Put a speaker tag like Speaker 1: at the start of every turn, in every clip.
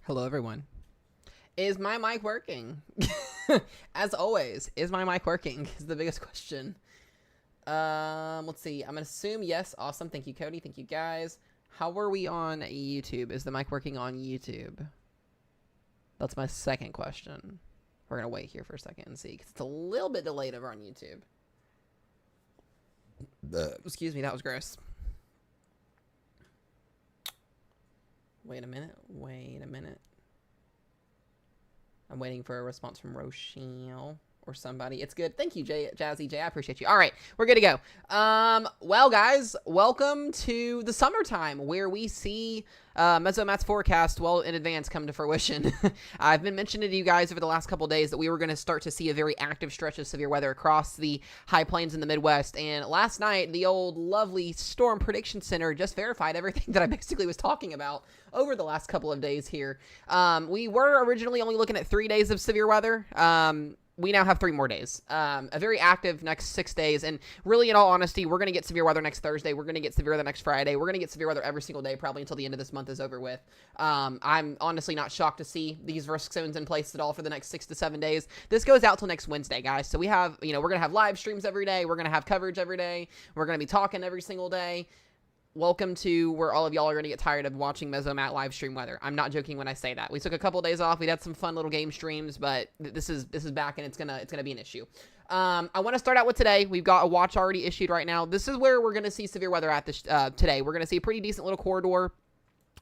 Speaker 1: Hello, everyone. Is my mic working? As always, is my mic working? Is the biggest question. Let's see. I'm gonna assume yes. Awesome. Thank you, Cody. Thank you, guys. How are we on YouTube? Is the mic working on YouTube? That's my second question. We're gonna wait here for a second and see, because it's a little bit delayed over on YouTube. Excuse me, that was gross. Wait a minute. I'm waiting for a response from Rochelle or somebody. It's good. Thank you, Jazzy J. I appreciate you. All right, we're good to go. Well, guys, welcome to the summertime where we see Mesomat's forecast well in advance come to fruition. I've been mentioning to you guys over the last couple days that we were going to start to see a very active stretch of severe weather across the high plains in the Midwest. And last night, the old lovely Storm Prediction Center just verified everything that I basically was talking about over the last couple of days here. We were originally only looking at 3 days of severe weather. We now have 3 more days. A very active next 6 days. And really, in all honesty, we're going to get severe weather next Thursday. We're going to get severe weather next Friday. We're going to get severe weather every single day, probably until the end of this month is over with. I'm honestly not shocked to see these risk zones in place at all for the next 6 to 7 days. This goes out till next Wednesday, guys. So we have, we're going to have live streams every day. We're going to have coverage every day. We're going to be talking every single day. Welcome to where all of y'all are going to get tired of watching Mesomat live stream weather. I'm not joking when I say that. We took a couple of days off. We had some fun little game streams, but this is back, and it's gonna be an issue. I want to start out with today. We've got a watch already issued right now. This is where we're going to see severe weather at this today. We're going to see a pretty decent little corridor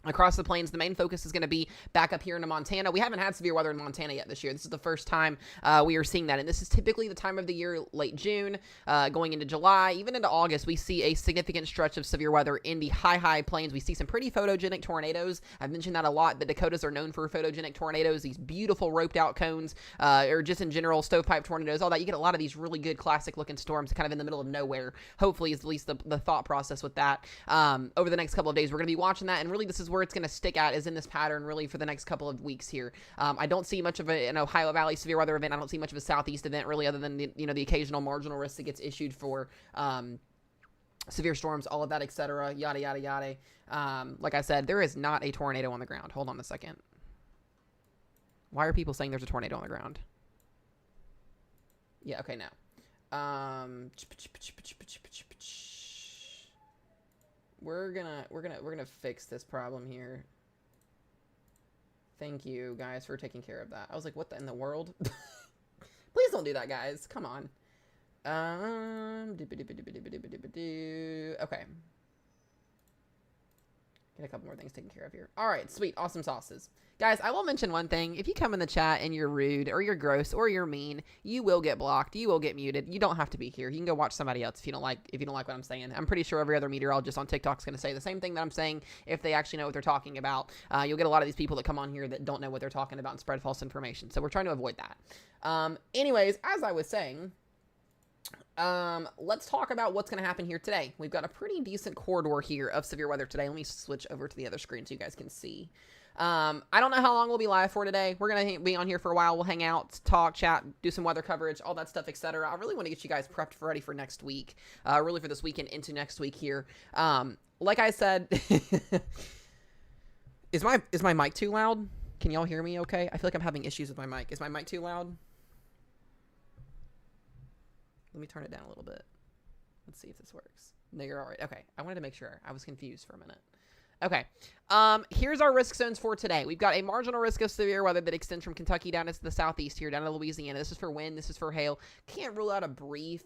Speaker 1: across the plains. The main focus is going to be back up here into Montana. We haven't had severe weather in Montana yet this year. This is the first time we are seeing that, and this is typically the time of the year, late June, going into July, even into August. We see a significant stretch of severe weather in the high plains. We see some pretty photogenic tornadoes. I've mentioned that a lot. The Dakotas are known for photogenic tornadoes, these beautiful roped out cones, or just in general stovepipe tornadoes, all that. You get a lot of these really good classic looking storms kind of in the middle of nowhere. Hopefully is at least the thought process with that. Over the next couple of days, we're going to be watching that, and really this is where it's going to stick at, is in this pattern really for the next couple of weeks here. I don't see much of an Ohio Valley severe weather event. I don't see much of a southeast event really, other than the occasional marginal risk that gets issued for severe storms, all of that, etc. Yada yada yada. Like I said, there is not a tornado on the ground. Hold on a second. Why are people saying there's a tornado on the ground? Yeah, okay, now. We're gonna fix this problem here. Thank you guys for taking care of that. I was like, what in the world? Please don't do that, guys. Come on. Okay. Get a couple more things taken care of here. All right, sweet, awesome sauces. Guys, I will mention one thing. If you come in the chat and you're rude or you're gross or you're mean, you will get blocked. You will get muted. You don't have to be here. You can go watch somebody else if you don't like what I'm saying. I'm pretty sure every other meteorologist on TikTok is going to say the same thing that I'm saying if they actually know what they're talking about. You'll get a lot of these people that come on here that don't know what they're talking about and spread false information. So we're trying to avoid that. Anyways, as I was saying, let's talk about what's going to happen here today. We've got a pretty decent corridor here of severe weather today. Let me switch over to the other screen so you guys can see. I don't know how long we'll be live for today. We're going to be on here for a while. We'll hang out, talk, chat, do some weather coverage, all that stuff, etc. I really want to get you guys prepped for ready for next week, really for this weekend into next week here. Like I said, is my mic too loud? Can y'all hear me okay? I feel like I'm having issues with my mic. Is my mic too loud? Let me turn it down a little bit. Let's see if this works. No, you're all right. Okay. I wanted to make sure. I was confused for a minute. Okay. Here's our risk zones for today. We've got a marginal risk of severe weather that extends from Kentucky down to the southeast here, down to Louisiana. This is for wind. This is for hail. Can't rule out a brief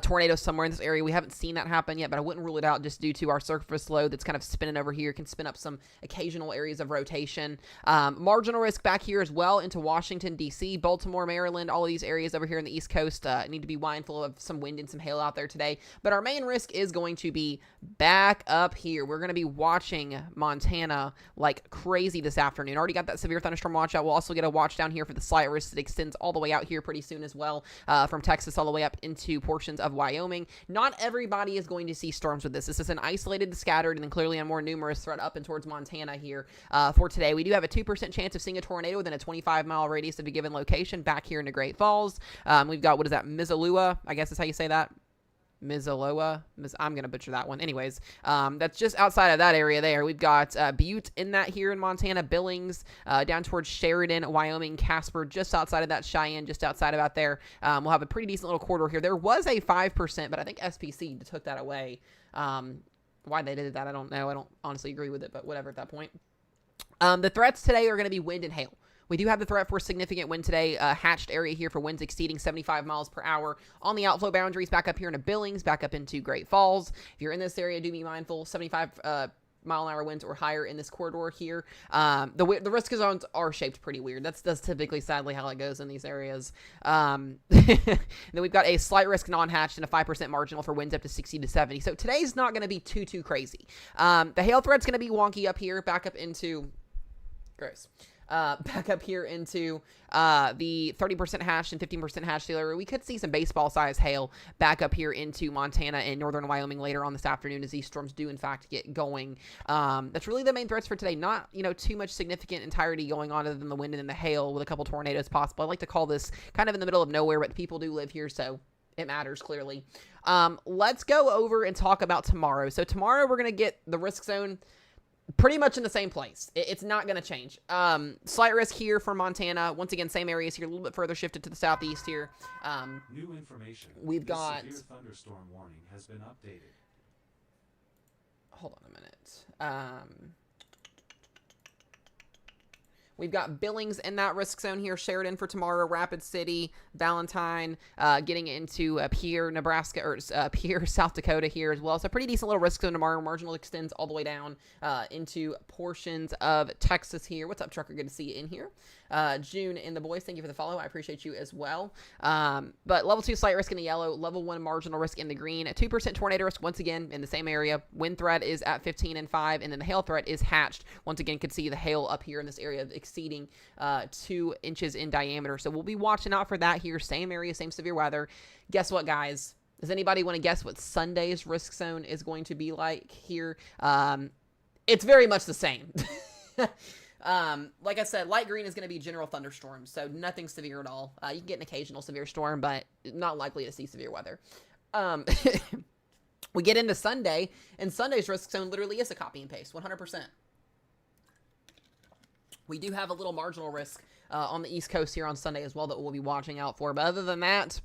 Speaker 1: tornado somewhere in this area. We haven't seen that happen yet, but I wouldn't rule it out just due to our surface low that's kind of spinning over here. Can spin up some occasional areas of rotation. Marginal risk back here as well into Washington, D.C., Baltimore, Maryland, all of these areas over here in the East Coast need to be mindful of some wind and some hail out there today. But our main risk is going to be back up here. We're going to be watching Montana like crazy this afternoon. Already got that severe thunderstorm watch out. We'll also get a watch down here for the slight risk that extends all the way out here pretty soon as well, from Texas all the way up into portions of Wyoming. Not everybody is going to see storms with this. This is an isolated, scattered, and then clearly a more numerous threat up and towards Montana here for today. We do have a 2% chance of seeing a tornado within a 25-mile radius of a given location back here in the Great Falls. We've got, what is that, Missoula, I guess is how you say that. Mizaloa. I'm going to butcher that one. Anyways, that's just outside of that area there. We've got Butte in that here in Montana, Billings, down towards Sheridan, Wyoming, Casper, just outside of that, Cheyenne, just outside of out there. We'll have a pretty decent little corridor here. There was a 5%, but I think SPC took that away. Why they did that, I don't know. I don't honestly agree with it, but whatever at that point. The threats today are going to be wind and hail. We do have the threat for significant wind today, hatched area here for winds exceeding 75 miles per hour on the outflow boundaries back up here into Billings, back up into Great Falls. If you're in this area, do be mindful, 75 mile an hour winds or higher in this corridor here. The risk zones are shaped pretty weird. That's typically, sadly, how it goes in these areas. Then we've got a slight risk non-hatched and a 5% marginal for winds up to 60 to 70. So today's not going to be too crazy. The hail threat's going to be wonky up here, back up into... Gross. Back up here into the 30% hatched and 15% hatched area. We could see some baseball-sized hail back up here into Montana and northern Wyoming later on this afternoon as these storms do, in fact, get going. That's really the main threats for today. Not, too much significant entirety going on other than the wind and the hail with a couple tornadoes possible. I like to call this kind of in the middle of nowhere, but people do live here, so it matters clearly. Let's go over and talk about tomorrow. So tomorrow we're going to get the risk zone pretty much in the same place. It's not going to change. Slight risk here for Montana. Once again, same areas here, a little bit further shifted to the southeast here.
Speaker 2: New information.
Speaker 1: We've got...
Speaker 2: severe thunderstorm warning has been updated.
Speaker 1: Hold on a minute. We've got Billings in that risk zone here, Sheridan for tomorrow, Rapid City, Valentine, getting into Pierre, Nebraska, or Pierre, South Dakota here as well. So pretty decent little risk zone tomorrow. Marginal extends all the way down into portions of Texas here. What's up, Trucker? Good to see you in here. June and the boys, thank you for the follow. I appreciate you as well. But level 2 slight risk in the yellow, level 1 marginal risk in the green, 2% tornado risk once again in the same area. Wind threat is at 15 and 5, and then the hail threat is hatched. Once again, could see the hail up here in this area exceeding 2 inches in diameter. So we'll be watching out for that here. Same area, same severe weather. Guess what, guys? Does anybody want to guess what Sunday's risk zone is going to be like here? It's very much the same. Like I said, light green is going to be general thunderstorms, so nothing severe at all. You can get an occasional severe storm, but not likely to see severe weather. We get into Sunday, and Sunday's risk zone literally is a copy and paste, 100%. We do have a little marginal risk on the East Coast here on Sunday as well that we'll be watching out for, but other than that,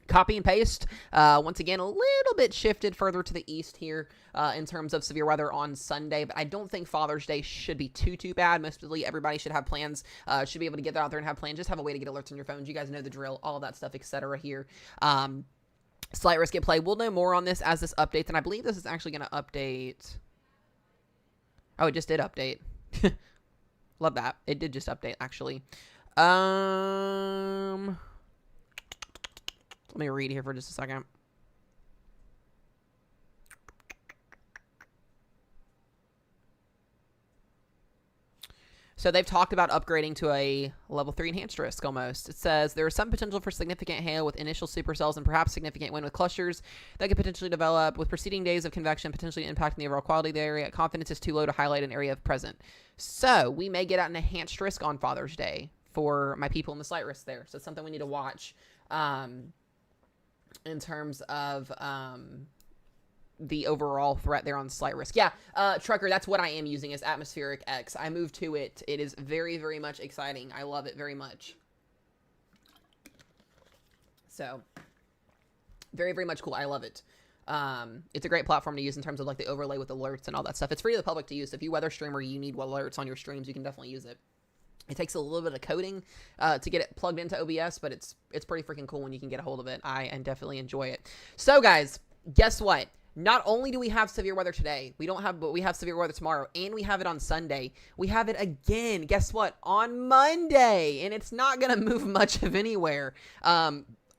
Speaker 1: copy and paste, once again, a little bit shifted further to the east here in terms of severe weather on Sunday, but I don't think Father's Day should be too bad. Mostly everybody should have plans, should be able to get out there and have plans. Just have a way to get alerts on your phones. You guys know the drill, all of that stuff, etc. here. Slight risk at play. We'll know more on this as this updates, and I believe this is actually going to update. Oh, it just did update. Love that. It did just update, actually. Let me read here for just a second. So they've talked about upgrading to a level 3 enhanced risk almost. It says there is some potential for significant hail with initial supercells and perhaps significant wind with clusters that could potentially develop with preceding days of convection potentially impacting the overall quality of the area. Confidence is too low to highlight an area of present. So we may get out an enhanced risk on Father's Day for my people in the slight risk there. So it's something we need to watch in terms of the overall threat there on slight risk. Yeah, Trucker, that's what I am using as Atmospheric X. I moved to it. It is very much exciting. I love it very much. So, very much cool. I love it. It's a great platform to use in terms of like the overlay with alerts and all that stuff. It's free to the public to use. So if you weather stream or you need alerts on your streams, you can definitely use it. It takes a little bit of coding to get it plugged into OBS, but it's pretty freaking cool when you can get a hold of it. I definitely enjoy it. So guys, guess what? Not only do we have severe weather today, but we have severe weather tomorrow, and we have it on Sunday. We have it again, guess what? On Monday, and it's not going to move much of anywhere.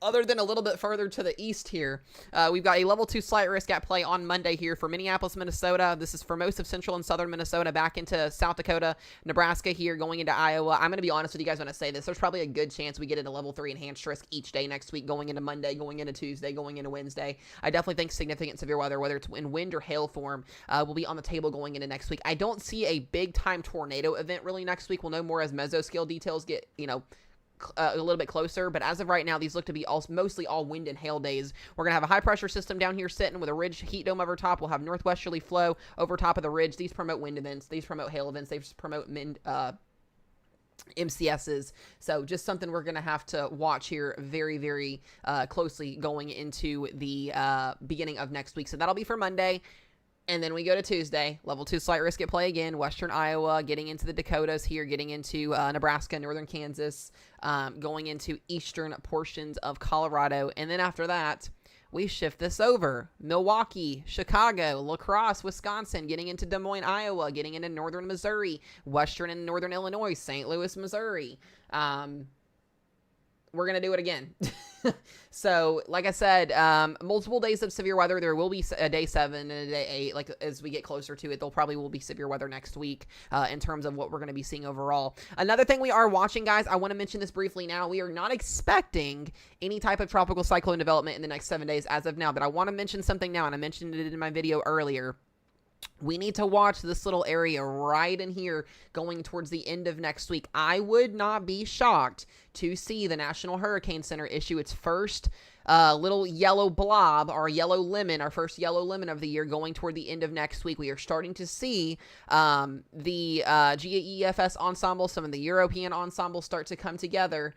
Speaker 1: Other than a little bit further to the east here. We've got a level 2 slight risk at play on Monday here for Minneapolis, Minnesota. This is for most of central and southern Minnesota, back into South Dakota, Nebraska here, going into Iowa. I'm going to be honest with you guys when I say this. There's probably a good chance we get into level 3 enhanced risk each day next week, going into Monday, going into Tuesday, going into Wednesday. I definitely think significant severe weather, whether it's in wind or hail form, will be on the table going into next week. I don't see a big-time tornado event really next week. We'll know more as mesoscale details get, a little bit closer, but as of right now, these look to be mostly all wind and hail days. We're going to have a high pressure system down here sitting with a ridge heat dome over top. We'll have northwesterly flow over top of the ridge. These promote wind events. These promote hail events. They promote MCSs. So just something we're going to have to watch here very, very closely going into the beginning of next week. So that'll be for Monday. And then we go to Tuesday, level 2 slight risk at play again, western Iowa, getting into the Dakotas here, getting into Nebraska, northern Kansas, going into eastern portions of Colorado. And then after that, we shift this over. Milwaukee, Chicago, La Crosse, Wisconsin, getting into Des Moines, Iowa, getting into northern Missouri, western and northern Illinois, St. Louis, Missouri. We're going to do it again. So, like I said, multiple days of severe weather. There will be a day 7 and a day 8. Like, as we get closer to it, there probably will be severe weather next week in terms of what we're going to be seeing overall. Another thing we are watching, guys, I want to mention this briefly now. We are not expecting any type of tropical cyclone development in the next 7 days as of now, but I want to mention something now, and I mentioned it in my video earlier. We need to watch this little area right in here going towards the end of next week. I would not be shocked to see the National Hurricane Center issue its first little yellow blob, or yellow lemon, our first yellow lemon of the year, going toward the end of next week. We are starting to see the GAEFS ensemble, some of the European ensembles start to come together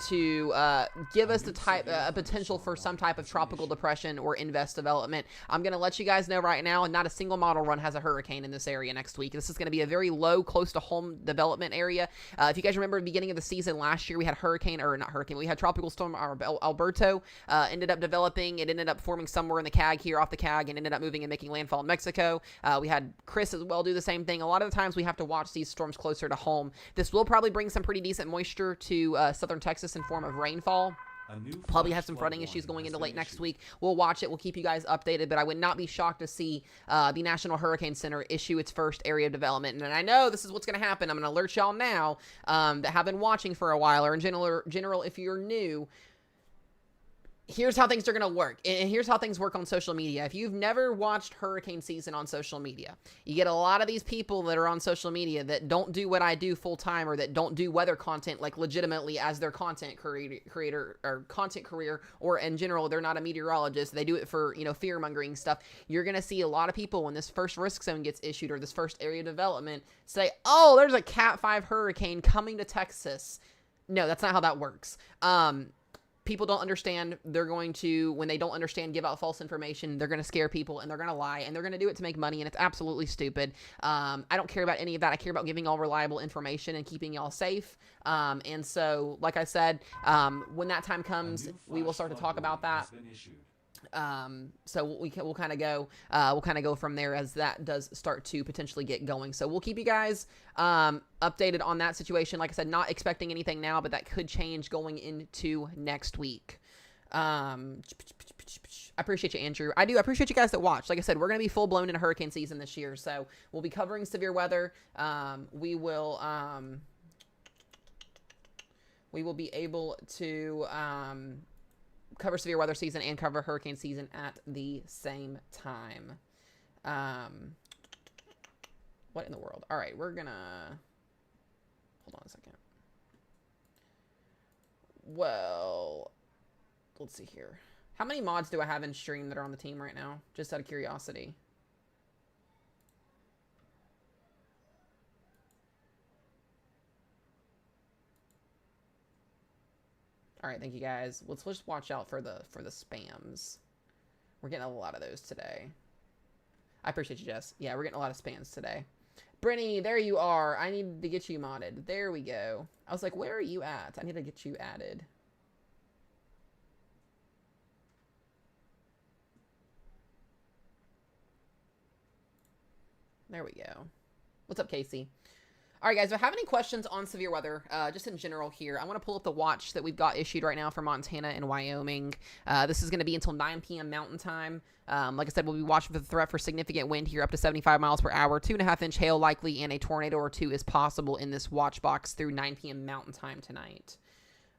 Speaker 1: to give us the type a potential for some type of tropical depression or invest development. I'm going to let you guys know right now, and not a single model run has a hurricane in this area next week. This is going to be a very low, close to home development area. If you guys remember the beginning of the season last year, we had we had tropical storm Alberto ended up developing. It ended up forming somewhere in the CAG here, off the CAG, and ended up moving and making landfall in Mexico. We had Chris as well do the same thing. A lot of the times we have to watch these storms closer to home. This will probably bring some pretty decent moisture to southern Texas in form of rainfall. Probably have some flooding issues going into late next week. We'll watch it. We'll keep you guys updated, but I would not be shocked to see the National Hurricane Center issue its first area of development. And I know this is what's going to happen. I'm going to alert y'all now that have been watching for a while, or in general, if you're new, here's how things are going to work. And here's how things work on social media. If you've never watched hurricane season on social media, you get a lot of these people that are on social media that don't do what I do full time, or that don't do weather content like legitimately as their content creator or content career, or in general, they're not a meteorologist. They do it for, fear mongering stuff. You're going to see a lot of people when this first risk zone gets issued, or this first area of development, say, oh, there's a Cat 5 hurricane coming to Texas. No, that's not how that works. People don't understand. They're going to, when they don't understand, give out false information. They're going to scare people, and they're going to lie, and they're going to do it to make money, and it's absolutely stupid. I don't care about any of that. I care about giving all reliable information and keeping y'all safe. And so, like I said, when that time comes, we will start to talk about that. So we'll kind of go from there as that does start to potentially get going. So we'll keep you guys updated on that situation. Like I said, not expecting anything now, but that could change going into next week. I appreciate you, Andrew. I do appreciate you guys that watch. Like I said, we're going to be full blown into hurricane season this year. So we'll be covering severe weather. We will be able to cover severe weather season and cover hurricane season at the same time. What in the world? All right, we're gonna hold on a second. Well, let's see here. How many mods do I have in stream that are on the team right now? Just out of curiosity. All right, thank you guys. Let's just watch out for the spams. We're getting a lot of those today. I appreciate you, Jess. Yeah, we're getting a lot of spams today. Brittany, there you are. I need to get you modded. There we go. I was like, where are you at? I need to get you added. There we go. What's up, Casey? All right, guys, if I have any questions on severe weather, just in general here, I want to pull up the watch that we've got issued right now for Montana and Wyoming. This is going to be until 9 p.m. Mountain Time. Like I said, we'll be watching for the threat for significant wind here up to 75 miles per hour, 2.5-inch hail likely, and a tornado or two is possible in this watch box through 9 p.m. Mountain Time tonight.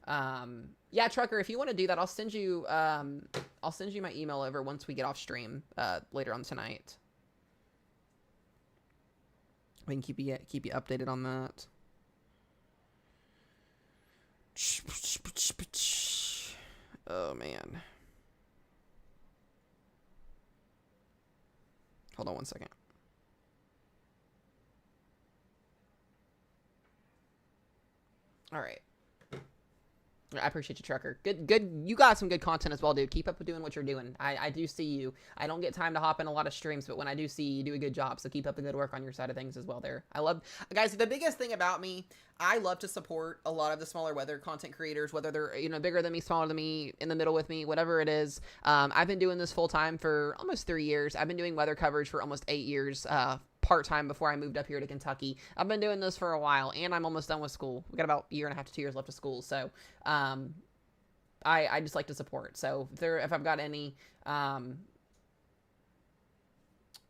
Speaker 1: Yeah, Trucker, if you want to do that, I'll send you my email over once we get off stream later on tonight. We can keep you updated on that. Oh, man. Hold on one second. All right. I appreciate you, Trucker. Good. You got some good content as well, dude. Keep up with doing what you're doing. I do see you. I don't get time to hop in a lot of streams, but when I do see you, you do a good job. So keep up the good work on your side of things as well there. I love, guys, the biggest thing about me, I love to support a lot of the smaller weather content creators, whether they're, bigger than me, smaller than me, in the middle with me, whatever it is. I've been doing this full time for almost 3 years. I've been doing weather coverage for almost 8 years, part-time before I moved up here to Kentucky. I've been doing this for a while, and I'm almost done with school. We got about 1.5 to 2 years left of school, so I just like to support. So if I've got any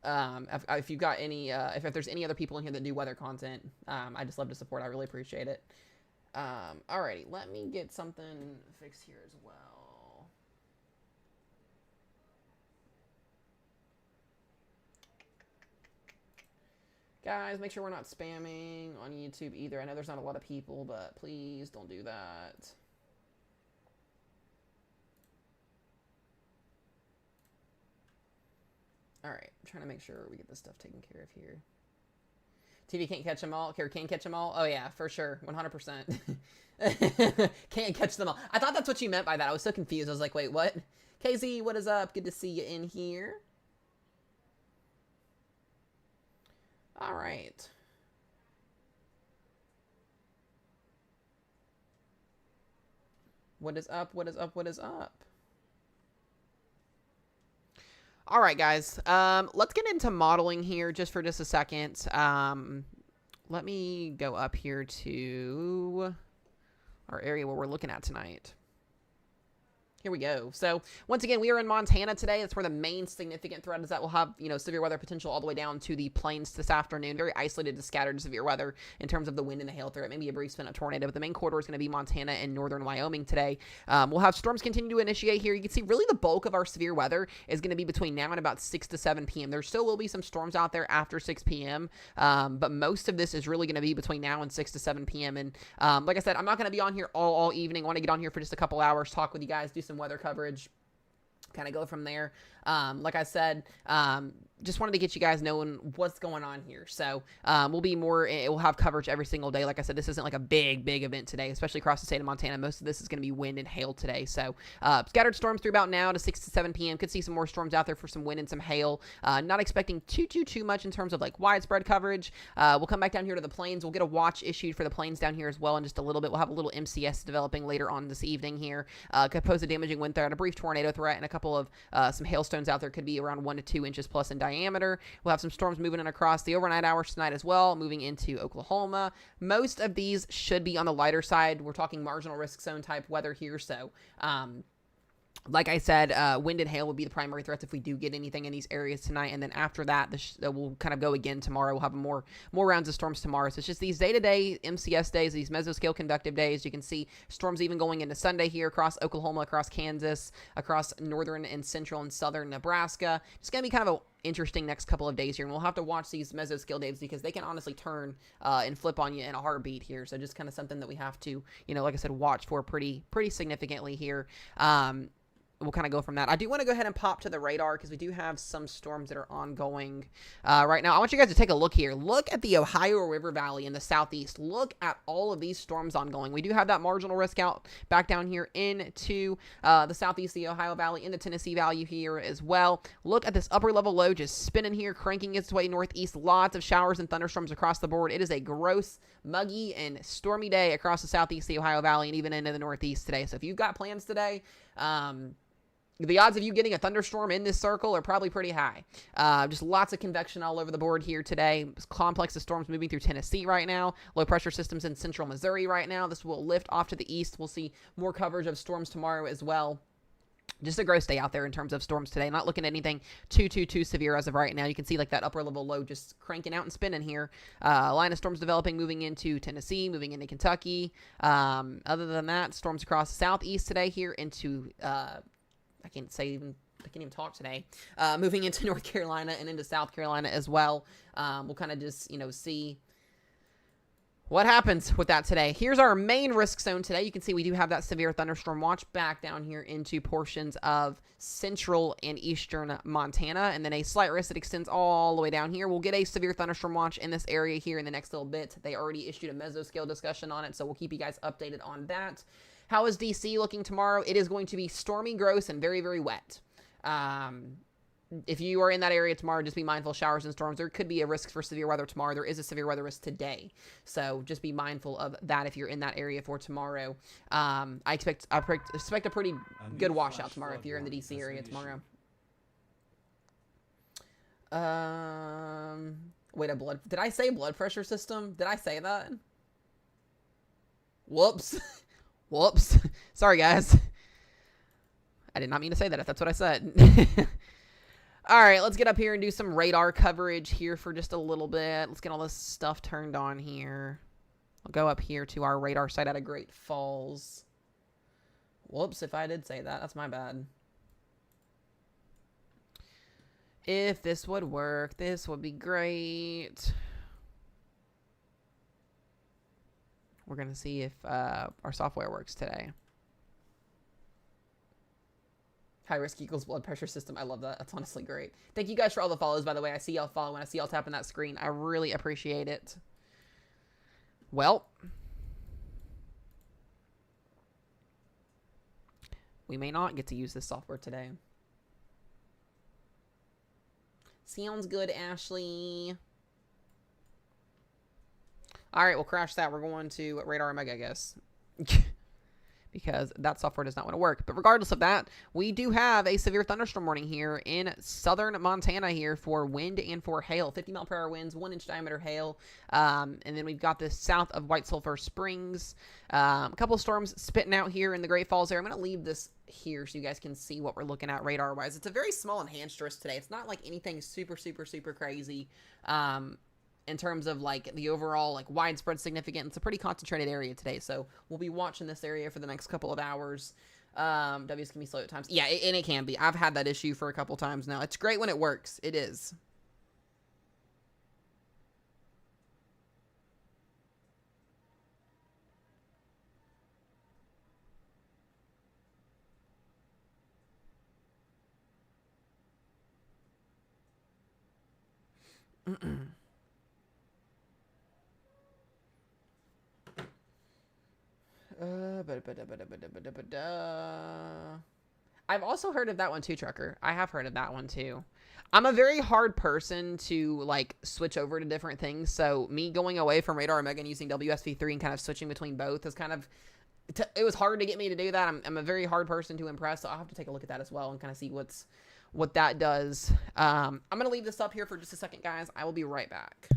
Speaker 1: if you've got any if there's any other people in here that do weather content, I just love to support. I really appreciate it. Alrighty, let me get something fixed here as well. Guys, make sure we're not spamming on YouTube either. I know there's not a lot of people, but please don't do that. Alright, I'm trying to make sure we get this stuff taken care of here. TV can't catch them all. Or can catch them all? Oh, yeah, for sure. 100%. Can't catch them all. I thought that's what you meant by that. I was so confused. I was like, wait, what? KZ, what is up? Good to see you in here. All right. What is up? What is up? What is up? All right, guys. Let's get into modeling here just for just a second. Let me go up here to our area where we're looking at tonight. Here we go. So once again, we are in Montana today. That's where the main significant threat is that we'll have, severe weather potential all the way down to the plains this afternoon. Very isolated to scattered severe weather in terms of the wind and the hail threat. Maybe a brief spin of tornado, but the main corridor is going to be Montana and northern Wyoming today. We'll have storms continue to initiate here. You can see really the bulk of our severe weather is going to be between now and about 6 to 7 p.m. There still will be some storms out there after 6 p.m., but most of this is really going to be between now and 6 to 7 p.m. And like I said, I'm not going to be on here all evening. I want to get on here for just a couple hours, talk with you guys, do some weather coverage, kind of go from there. Like I said, just wanted to get you guys knowing what's going on here. So we'll have coverage every single day. Like I said, this isn't like a big event today, especially across the state of Montana. Most of this is going to be wind and hail today. So scattered storms through about now to 6 to 7 p.m. Could see some more storms out there for some wind and some hail. Not expecting too much in terms of like widespread coverage. We'll come back down here to the plains. We'll get a watch issued for the plains down here as well in just a little bit. We'll have a little MCS developing later on this evening here. Could pose a damaging wind threat, a brief tornado threat, and a couple of some hailstones out there. Could be around 1 to 2 inches plus in diameter. We'll have some storms moving in across the overnight hours tonight as well, moving into Oklahoma. Most of these should be on the lighter side. We're talking marginal risk zone type weather here. So, like I said, wind and hail will be the primary threats if we do get anything in these areas tonight. And then after that, we'll kind of go again tomorrow. We'll have more rounds of storms tomorrow. So it's just these day-to-day MCS days, these mesoscale conductive days. You can see storms even going into Sunday here across Oklahoma, across Kansas, across northern and central and southern Nebraska. It's going to be kind of an interesting next couple of days here. And we'll have to watch these mesoscale days because they can honestly turn and flip on you in a heartbeat here. So just kind of something that we have to, like I said, watch for pretty significantly here. We'll kind of go from that. I do want to go ahead and pop to the radar because we do have some storms that are ongoing right now. I want you guys to take a look here. Look at the Ohio River Valley in the southeast. Look at all of these storms ongoing. We do have that marginal risk out back down here into the southeast, the Ohio Valley, in the Tennessee Valley here as well. Look at this upper level low just spinning here, cranking its way northeast. Lots of showers and thunderstorms across the board. It is a gross, muggy, and stormy day across the southeast, the Ohio Valley, and even into the northeast today. So if you've got plans today, the odds of you getting a thunderstorm in this circle are probably pretty high. Just lots of convection all over the board here today. Complex of storms moving through Tennessee right now. Low pressure systems in central Missouri right now. This will lift off to the east. We'll see more coverage of storms tomorrow as well. Just a gross day out there in terms of storms today. Not looking at anything too severe as of right now. You can see like that upper level low just cranking out and spinning here. Line of storms developing, moving into Tennessee, moving into Kentucky. Other than that, storms across the southeast today here into I can't even talk today. Moving into North Carolina and into South Carolina as well. We'll kind of just, see what happens with that today? Here's our main risk zone today. You can see we do have that severe thunderstorm watch back down here into portions of central and eastern Montana, and then a slight risk that extends all the way down here. We'll get a severe thunderstorm watch in this area here in the next little bit. They already issued a mesoscale discussion on it, so we'll keep you guys updated on that. How is DC looking tomorrow? It is going to be stormy, gross, and very, very wet. If you are in that area tomorrow, just be mindful of showers and storms. There could be a risk for severe weather tomorrow. There is a severe weather risk today. So just be mindful of that if you're in that area for tomorrow. I expect a pretty good washout tomorrow if you're in the DC area tomorrow. Wait, did I say blood pressure system? Did I say that? Whoops. Whoops. Sorry, guys. I did not mean to say that if that's what I said. All right, let's get up here and do some radar coverage here for just a little bit. Let's get all this stuff turned on here. I'll go up here to our radar site out of Great Falls. Whoops, if I did say that, that's my bad. If this would work, this would be great. We're going to see if our software works today. High risk equals blood pressure system. I love that. That's honestly great. Thank you guys for all the follows, by the way. I see y'all following. I see y'all tapping that screen. I really appreciate it. Well, we may not get to use this software today. Sounds good, Ashley. All right, we'll crash that. We're going to Radar Omega, I guess. Because that software does not want to work. But regardless of that, we do have a severe thunderstorm warning here in southern Montana here for wind and for hail. 50-mile-per-hour winds, 1-inch diameter hail. And then we've got this south of White Sulphur Springs. A couple of storms spitting out here in the Great Falls area. I'm going to leave this here so you guys can see what we're looking at radar-wise. It's a very small enhanced risk today. It's not like anything super, super, super crazy. In terms of like the overall like widespread significance. It's a pretty concentrated area today, so we'll be watching this area for the next couple of hours. W's can be slow at times. Yeah, and it can be. I've had that issue for a couple times now. It's great when it works. It is. I've also heard of that one too, Trucker. I have heard of that one too. I'm a very hard person to like switch over to different things. So me going away from Radar Omega and using WSV3 and kind of switching between both is kind of, it was hard to get me to do that. I'm a very hard person to impress. So I'll have to take a look at that as well and kind of see what that does. I'm going to leave this up here for just a second, guys. I will be right back.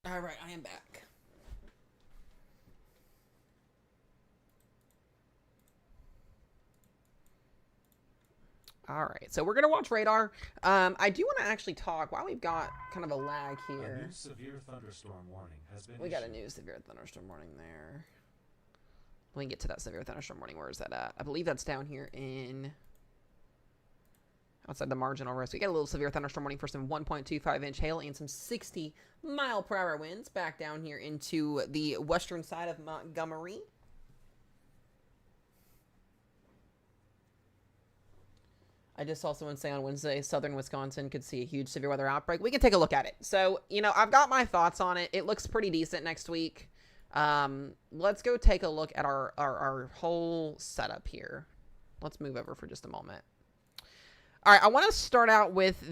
Speaker 1: All right, I am back. All right, so we're gonna watch radar. I do want to actually talk while we've got kind of a lag here.
Speaker 2: A new severe thunderstorm warning has been
Speaker 1: We got a
Speaker 2: issued.
Speaker 1: new severe thunderstorm warning there. Let me get to that severe thunderstorm warning. Where is that at? I believe that's down here in outside the marginal risk. We got a little severe thunderstorm warning for some 1.25-inch hail and some 60-mile-per-hour winds back down here into the western side of Montgomery. I just saw someone say on Wednesday, southern Wisconsin could see a huge severe weather outbreak. We can take a look at it. So, you know, I've got my thoughts on it. It looks pretty decent next week. Let's go take a look at our whole setup here. Let's move over for just a moment. All right, I want to start out with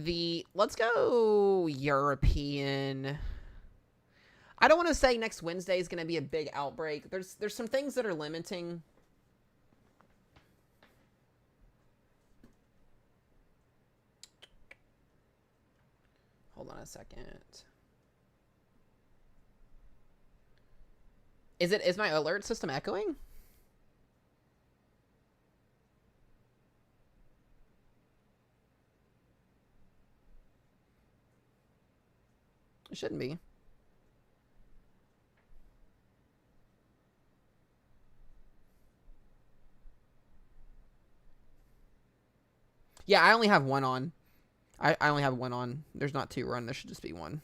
Speaker 1: let's go European. I don't want to say next Wednesday is going to be a big outbreak. There's some things that are limiting. Hold on a second. Is my alert system echoing? It shouldn't be. Yeah, I only have one on. I only have one on. There's not two run. There should just be one.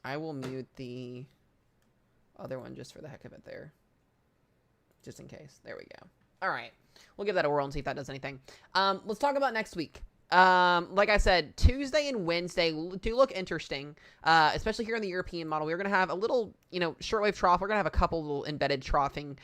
Speaker 1: I will mute the other one just for the heck of it there. Just in case. There we go. All right. We'll give that a whirl and see if that does anything. Let's talk about next week. Like I said, Tuesday and Wednesday do look interesting, especially here in the European model. We're going to have a little, you know, shortwave trough. We're going to have a couple little embedded troughing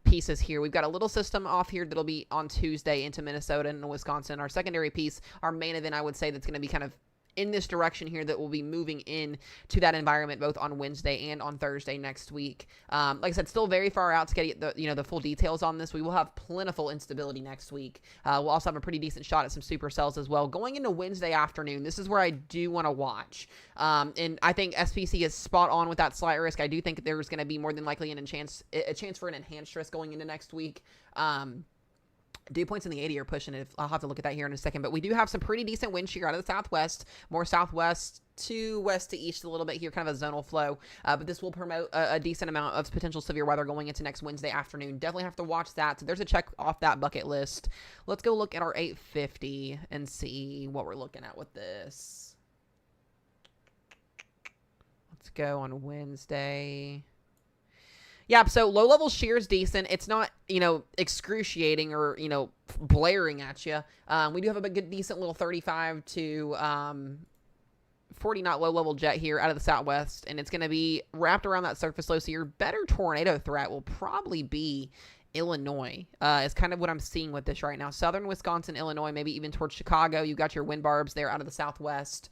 Speaker 1: pieces here. We've got a little system off here that'll be on Tuesday into Minnesota and Wisconsin. Our secondary piece, our main event, I would say that's going to be kind of in this direction here that will be moving in to that environment both on Wednesday and on Thursday next week. Like I said, still very far out to get the full details on this. We will have plentiful instability next week. We'll also have a pretty decent shot at some supercells as well. Going into Wednesday afternoon, this is where I do want to watch. And I think SPC is spot on with that slight risk. I do think there's going to be more than likely a chance for an enhanced risk going into next week. Dew points in the 80 are pushing it. I'll have to look at that here in a second. But we do have some pretty decent wind shear out of the southwest, more southwest to west to east a little bit here, kind of a zonal flow. But this will promote a decent amount of potential severe weather going into next Wednesday afternoon. Definitely have to watch that. So there's a check off that bucket list. Let's go look at our 850 and see what we're looking at with this. Let's go on Wednesday. Yeah, so low-level shear is decent. It's not, excruciating or, blaring at you. We do have a good, decent little 35 to 40-knot low-level jet here out of the southwest, and it's going to be wrapped around that surface low, so your better tornado threat will probably be Illinois, is kind of what I'm seeing with this right now. Southern Wisconsin, Illinois, maybe even towards Chicago. You've got your wind barbs there out of the southwest.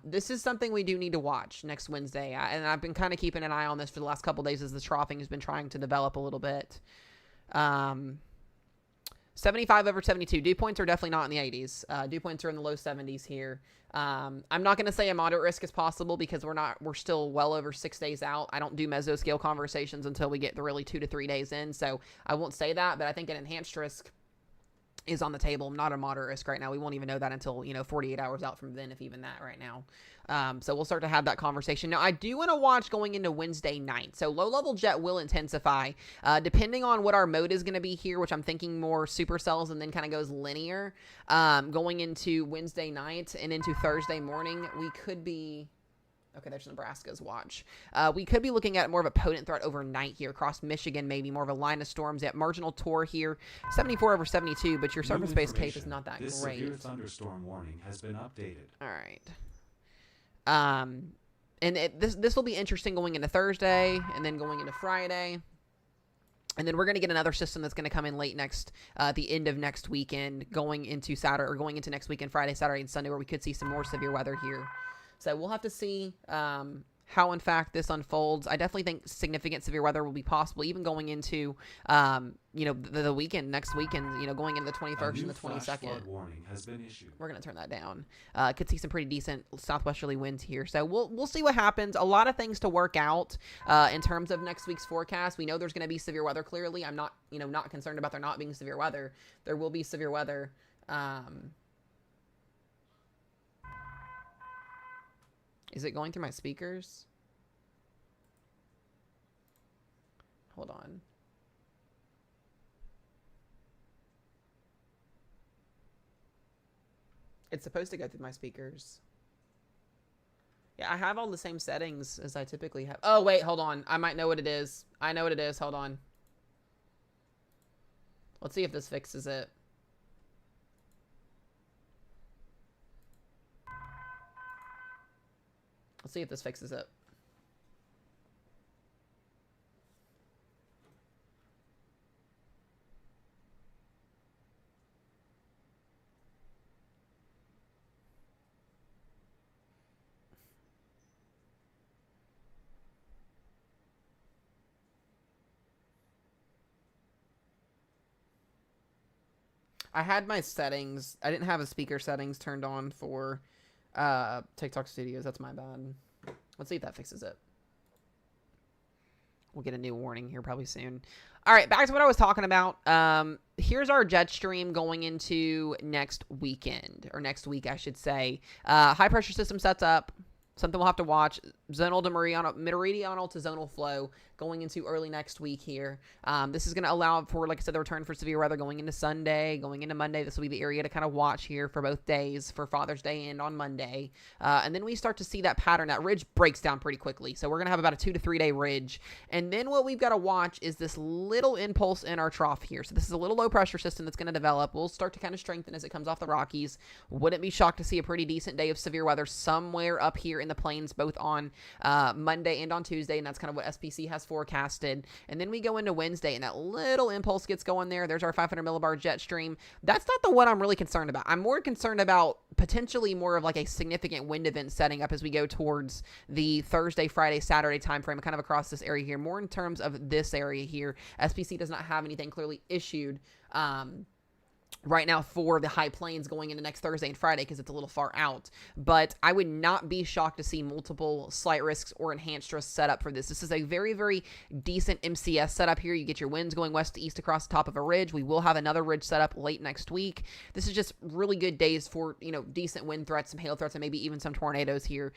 Speaker 1: This is something we do need to watch next Wednesday. And I've been kind of keeping an eye on this for the last couple days as the troughing has been trying to develop a little bit. 75 over 72. Dew points are definitely not in the 80s. Dew points are in the low 70s here. I'm not going to say a moderate risk is possible because we're still well over 6 days out. I don't do mesoscale conversations until we get the really 2 to 3 days in. So I won't say that, but I think an enhanced risk is on the table, not a moderate risk right now. We won't even know that until, 48 hours out from then, if even that right now. So we'll start to have that conversation. Now, I do want to watch going into Wednesday night. So low-level jet will intensify, depending on what our mode is going to be here, which I'm thinking more supercells and then kind of goes linear. Going into Wednesday night and into Thursday morning, we could be... Okay, there's Nebraska's watch. We could be looking at more of a potent threat overnight here across Michigan, maybe more of a line of storms. At marginal tour here, 74 over 72, but your surface-based cape is not that
Speaker 2: this
Speaker 1: great.
Speaker 2: Severe thunderstorm warning has been updated.
Speaker 1: All right. And this will be interesting going into Thursday and then going into Friday. And then we're going to get another system that's going to come in late the end of next weekend, going into Saturday or going into next weekend, Friday, Saturday, and Sunday, where we could see some more severe weather here. So we'll have to see how, in fact, this unfolds. I definitely think significant severe weather will be possible, even going into, the weekend, next weekend, going into the 21st and the 22nd.
Speaker 2: Flood warning has been issued.
Speaker 1: We're going to turn that down. Could see some pretty decent southwesterly winds here. So we'll see what happens. A lot of things to work out in terms of next week's forecast. We know there's going to be severe weather, clearly. I'm not, not concerned about there not being severe weather. There will be severe weather. Is it going through my speakers? Hold on. It's supposed to go through my speakers. Yeah, I have all the same settings as I typically have. Oh, wait, hold on. I might know what it is. I know what it is. Hold on. Let's see if this fixes it. Let's see if this fixes it. I had my settings. I didn't have a speaker settings turned on for TikTok Studios. That's my bad. Let's see if that fixes it. We'll get a new warning here probably soon. All right, back to what I was talking about. Here's our jet stream going into next weekend, or next week, I should say. High pressure system sets up. Something we'll have to watch. Zonal to meridional to zonal flow going into early next week here. This is going to allow for, like I said, the return for severe weather going into Sunday, going into Monday. This will be the area to kind of watch here for both days, for Father's Day and on Monday. And then we start to see that pattern. That ridge breaks down pretty quickly. So we're going to have about a 2 to 3 day ridge. And then what we've got to watch is this little impulse in our trough here. So this is a little low pressure system that's going to develop. We'll start to kind of strengthen as it comes off the Rockies. Wouldn't be shocked to see a pretty decent day of severe weather somewhere up here in the plains, both on Monday and on Tuesday. And that's kind of what SPC has forecasted. And then we go into Wednesday, and that little impulse gets going there. There's our 500 millibar jet stream. That's not the one I'm really concerned about. I'm more concerned about potentially more of like a significant wind event setting up as we go towards the Thursday, Friday, Saturday timeframe, kind of across this area here. More in terms of this area here. SPC does not have anything clearly issued right now for the high plains going into next Thursday and Friday because it's a little far out. But I would not be shocked to see multiple slight risks or enhanced risks set up for this. This is a very, very decent MCS setup here. You get your winds going west to east across the top of a ridge. We will have another ridge set up late next week. This is just really good days for, decent wind threats, some hail threats, and maybe even some tornadoes here.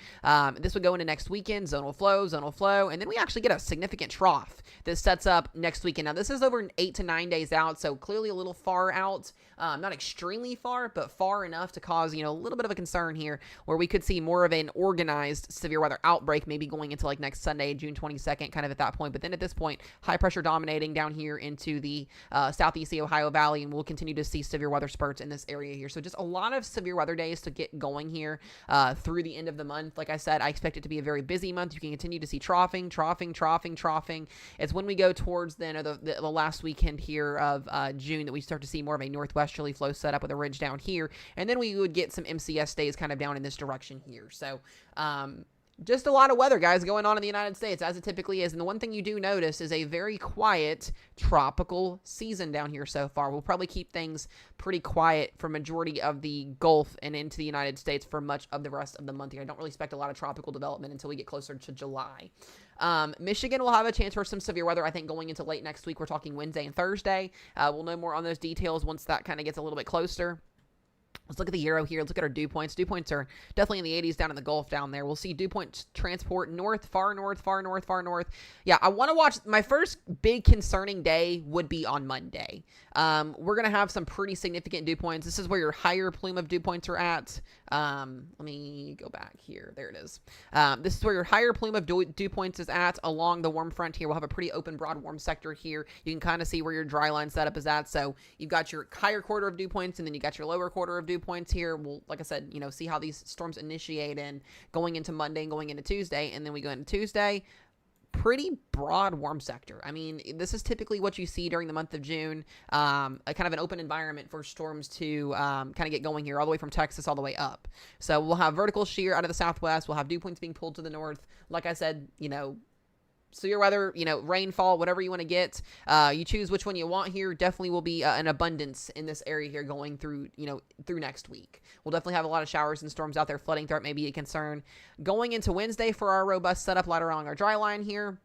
Speaker 1: This would go into next weekend, zonal flow, and then we actually get a significant trough that sets up next weekend. Now, this is over 8 to 9 days out, so clearly a little far out. Not extremely far, but far enough to cause, a little bit of a concern here where we could see more of an organized severe weather outbreak maybe going into like next Sunday, June 22nd, kind of at that point. But then at this point, high pressure dominating down here into the southeast the Ohio Valley, and we'll continue to see severe weather spurts in this area here. So just a lot of severe weather days to get going here through the end of the month. Like I said, I expect it to be a very busy month. You can continue to see troughing. It's when we go towards then the last weekend here of June that we start to see more of a northwesterly flow set up with a ridge down here, and then we would get some MCS days kind of down in this direction here. So just a lot of weather, guys, going on in the United States, as it typically is. And the one thing you do notice is a very quiet tropical season down here so far. We'll probably keep things pretty quiet for majority of the Gulf and into the United States for much of the rest of the month here. I don't really expect a lot of tropical development until we get closer to July. Michigan will have a chance for some severe weather, I think, going into late next week. We're talking Wednesday and Thursday. We'll know more on those details once that kind of gets a little bit closer. Let's look at the Euro here. Let's look at our dew points. Dew points are definitely in the 80s down in the Gulf down there. We'll see dew points transport north, far north. Yeah, I want to watch. My first big concerning day would be on Monday. We're going to have some pretty significant dew points. This is where your higher plume of dew points are at. Let me go back here. There it is. This is where your higher plume of dew points is at along the warm front here. We'll have a pretty open, broad, warm sector here. You can kind of see where your dry line setup is at. So you've got your higher quarter of dew points, and then you got your lower quarter of dew points here. We'll, like I said, see how these storms initiate and going into Monday and going into Tuesday, and then we go into Tuesday. Pretty broad warm sector. I mean, this is typically what you see during the month of June, a kind of an open environment for storms to kind of get going here, all the way from Texas all the way up. So we'll have vertical shear out of the southwest. We'll have dew points being pulled to the north. Like I said, severe weather, rainfall, whatever you want to get. You choose which one you want here. Definitely will be an abundance in this area here going through, through next week. We'll definitely have a lot of showers and storms out there. Flooding threat may be a concern. Going into Wednesday for our robust setup right along our dry line here.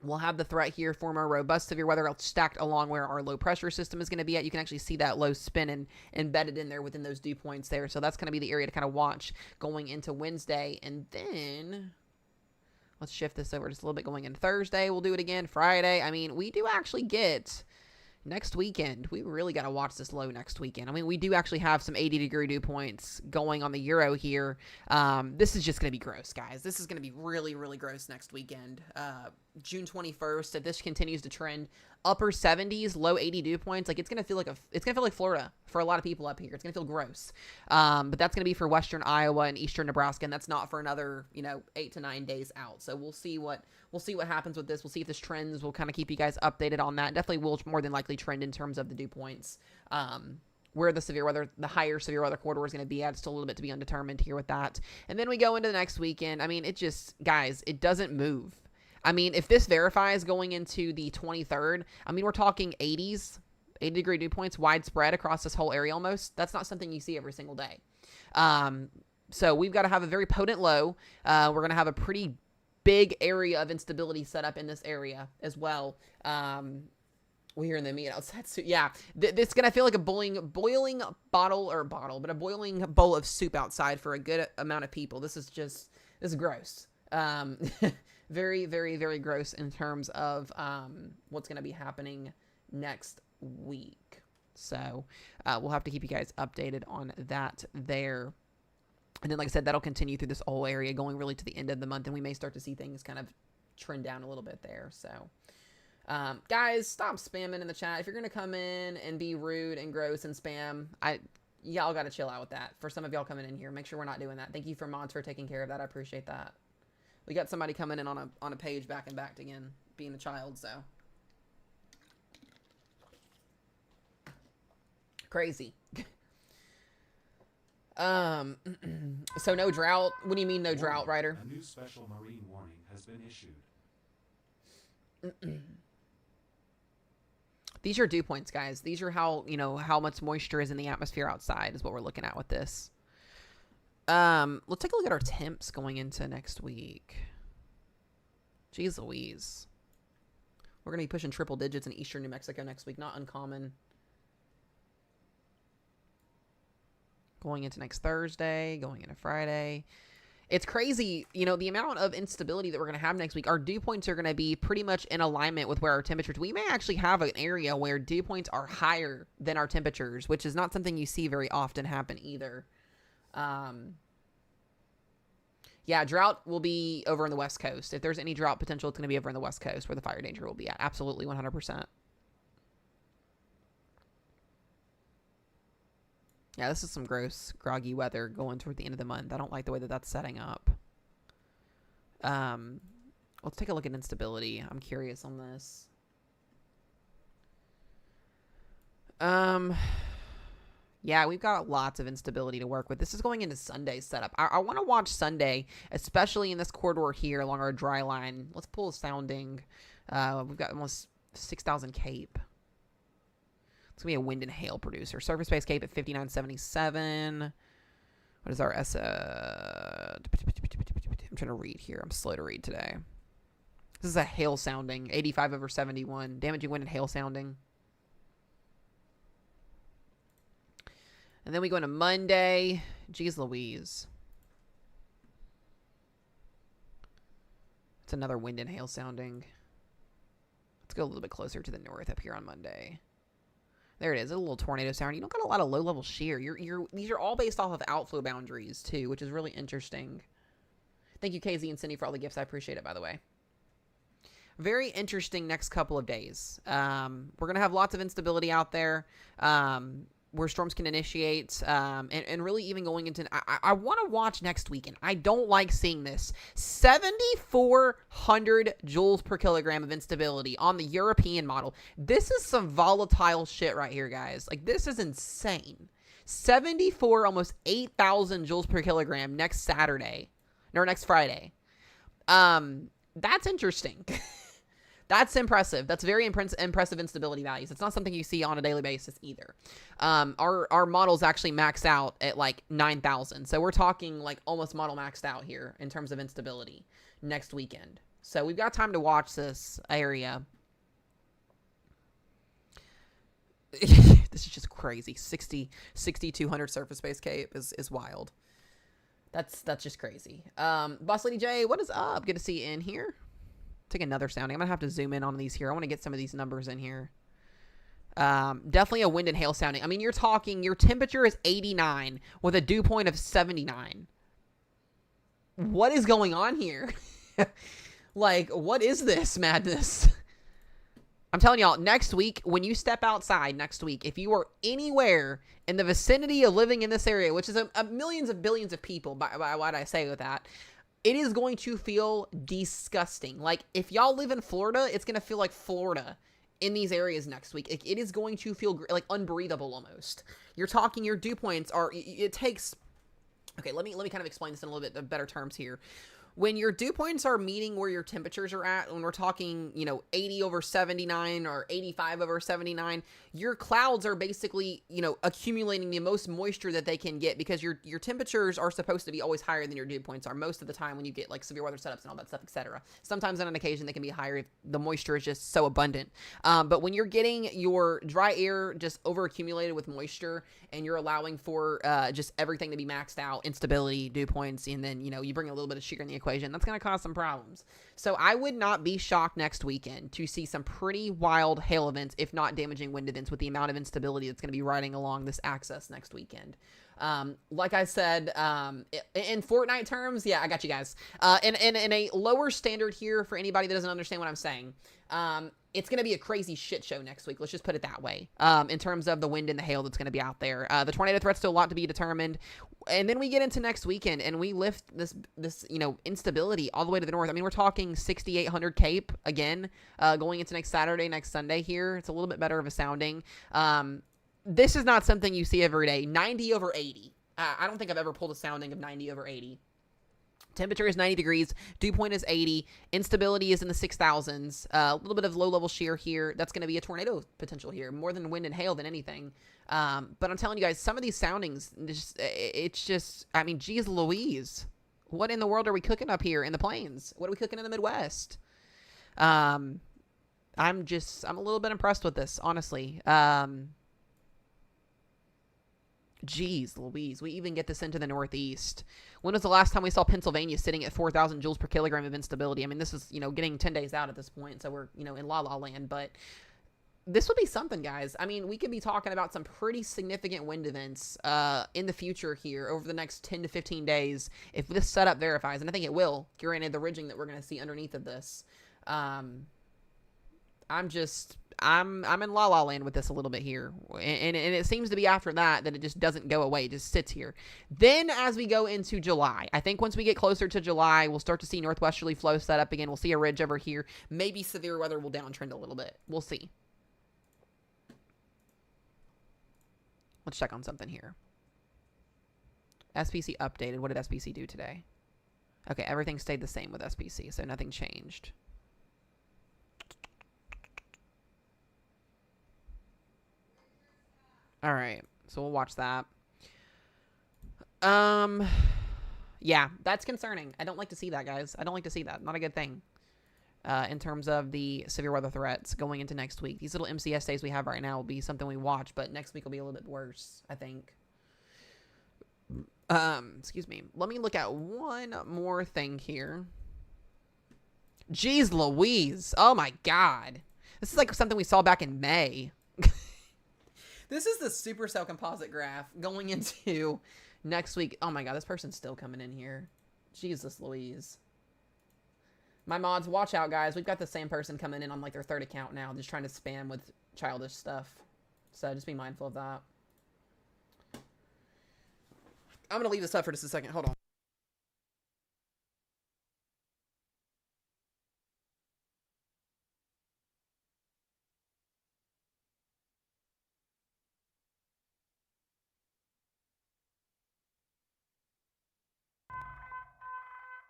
Speaker 1: We'll have the threat here for more robust severe weather stacked along where our low pressure system is going to be at. You can actually see that low spin and embedded in there within those dew points there. So that's going to be the area to kind of watch going into Wednesday. And then let's shift this over just a little bit going into Thursday. We'll do it again. Friday. I mean, we do actually get Next weekend, we really got to watch this low next weekend. I mean, we do actually have some 80-degree dew points going on the Euro here. This is just going to be gross, guys. This is going to be really, really gross next weekend. June 21st, if this continues to trend upper 70s, low 80 dew points, like it's going to feel like Florida for a lot of people up here. It's going to feel gross. But that's going to be for western Iowa and eastern Nebraska, and that's not for another, 8 to 9 days out. So we'll see what happens with this. We'll see if this trends. We'll kind of keep you guys updated on that. Definitely will more than likely trend in terms of the dew points. Where the higher severe weather corridor is going to be at, still a little bit to be undetermined here with that. And then we go into the next weekend. I mean, guys, it doesn't move. I mean, if this verifies going into the 23rd, I mean, we're talking 80-degree dew points widespread across this whole area almost. That's not something you see every single day. So we've got to have a very potent low. We're going to have a pretty big area of instability set up in this area as well. We're hearing the meat outside. So yeah, it's going to feel like a boiling bowl of soup outside for a good amount of people. This is gross. Very, very, very gross in terms of what's going to be happening next week. So we'll have to keep you guys updated on that there. And then, like I said, that'll continue through this whole area going really to the end of the month. And we may start to see things kind of trend down a little bit there. So, guys, stop spamming in the chat. If you're going to come in and be rude and gross and spam, y'all got to chill out with that. For some of y'all coming in here, make sure we're not doing that. Thank you for mods for taking care of that. I appreciate that. We got somebody coming in on a page back and back again, being a child, so. Crazy. So no drought. What do you mean no drought, Ryder?
Speaker 2: A new special marine warning has been issued.
Speaker 1: These are dew points, guys. These are how much moisture is in the atmosphere outside is what we're looking at with this. Let's take a look at our temps going into next week. Jeez Louise. We're going to be pushing triple digits in eastern New Mexico next week. Not uncommon. Going into next Thursday, going into Friday. It's crazy, the amount of instability that we're going to have next week. Our dew points are going to be pretty much in alignment with where our temperatures. We may actually have an area where dew points are higher than our temperatures, which is not something you see very often happen either. Yeah, drought will be over in the West Coast. If there's any drought potential, it's going to be over in the West Coast where the fire danger will be at. Absolutely, 100%. Yeah, this is some gross, groggy weather going toward the end of the month. I don't like the way that that's setting up. Let's take a look at instability. I'm curious on this. Yeah, we've got lots of instability to work with. This is going into Sunday's setup. I want to watch Sunday, especially in this corridor here along our dry line. Let's pull a sounding. We've got almost 6,000 Cape. It's going to be a wind and hail producer. Surface-based Cape at 5977. What is our I'm trying to read here. I'm slow to read today. This is a hail sounding. 85 over 71. Damaging wind and hail sounding. And then we go into Monday. Jeez Louise. It's another wind and hail sounding. Let's go a little bit closer to the north up here on Monday. There it is. A little tornado sound. You don't got a lot of low-level shear. These are all based off of outflow boundaries, too, which is really interesting. Thank you, KZ and Cindy, for all the gifts. I appreciate it, by the way. Very interesting next couple of days. We're going to have lots of instability out there. Where storms can initiate, and really even going into... I want to watch next weekend. I don't like seeing this. 7,400 joules per kilogram of instability on the European model. This is some volatile shit right here, guys. Like, this is insane. 74, almost 8,000 joules per kilogram next Saturday. Or next Friday. That's interesting. That's impressive. That's very impressive instability values. It's not something you see on a daily basis either. Our models actually max out at like 9,000. So we're talking like almost model maxed out here in terms of instability next weekend. So we've got time to watch this area. This is just crazy. 6,200 surface-based Cape is wild. That's just crazy. Boss Lady J, what is up? Good to see you in here. Take another sounding. I'm going to have to zoom in on these here. I want to get some of these numbers in here. Definitely a wind and hail sounding. I mean, you're talking, your temperature is 89 with a dew point of 79. What is going on here? Like, what is this madness? I'm telling y'all, next week, when you step outside next week, if you are anywhere in the vicinity of living in this area, which is a millions of billions of people, by what I say with that, it is going to feel disgusting. Like, if y'all live in Florida, it's going to feel like Florida in these areas next week. It is going to feel like unbreathable almost. You're talking, your dew points are, it takes, okay, let me kind of explain this in a little bit better terms here. When your dew points are meeting where your temperatures are at, when we're talking, 80 over 79 or 85 over 79, your clouds are basically, accumulating the most moisture that they can get, because your temperatures are supposed to be always higher than your dew points are most of the time when you get like severe weather setups and all that stuff, etc. Sometimes on an occasion they can be higher if the moisture is just so abundant. But when you're getting your dry air just over accumulated with moisture, and you're allowing for just everything to be maxed out, instability, dew points, and then, you bring a little bit of sugar in the equation, that's going to cause some problems. So I would not be shocked next weekend to see some pretty wild hail events, if not damaging wind events, with the amount of instability that's going to be riding along this axis next weekend. Like I said, in Fortnite terms, yeah, I got you guys. In a lower standard here for anybody that doesn't understand what I'm saying, it's going to be a crazy shit show next week. Let's just put it that way. In terms of the wind and the hail that's going to be out there. The tornado threat's still a lot to be determined. And then we get into next weekend and we lift this instability all the way to the north. I mean, we're talking 6,800 Cape again, going into next Saturday, next Sunday here. It's a little bit better of a sounding. This is not something you see every day. 90 over 80. I don't think I've ever pulled a sounding of 90 over 80. Temperature is 90 degrees. Dew point is 80. Instability is in the 6,000s. A little bit of low-level shear here. That's going to be a tornado potential here, more than wind and hail than anything. But I'm telling you guys, some of these soundings, it's just, I mean, geez Louise. What in the world are we cooking up here in the plains? What are we cooking in the Midwest? I'm a little bit impressed with this, honestly. Geez Louise, we even get this into the Northeast. When was the last time we saw Pennsylvania sitting at 4,000 joules per kilogram of instability? I mean, this is, getting 10 days out at this point, so we're, in la-la land, but this would be something, guys. I mean, we could be talking about some pretty significant wind events in the future here over the next 10 to 15 days if this setup verifies, and I think it will, granted the ridging that we're going to see underneath of this. I'm in la la land with this a little bit here, and it seems to be after that it just doesn't go away, it just sits here. Then as we go into July, I think once we get closer to July, we'll start to see northwesterly flow set up again. We'll see a ridge over here. Maybe severe weather will downtrend a little bit. We'll see. Let's check on something here. SPC updated. What did SPC do today? Okay, everything stayed the same with SPC, so nothing changed. All right, so we'll watch that. Yeah, that's concerning. I don't like to see that, guys. I don't like to see that. Not a good thing. In terms of the severe weather threats going into next week. These little MCS days we have right now will be something we watch, but next week will be a little bit worse, I think. Excuse me. Let me look at one more thing here. Jeez Louise. Oh my God. This is like something we saw back in May. This is the supercell composite graph going into next week. Oh my God, this person's still coming in here. Jesus Louise. My mods, watch out, guys. We've got the same person coming in on like their third account now, just trying to spam with childish stuff. So just be mindful of that. I'm going to leave this up for just a second. Hold on.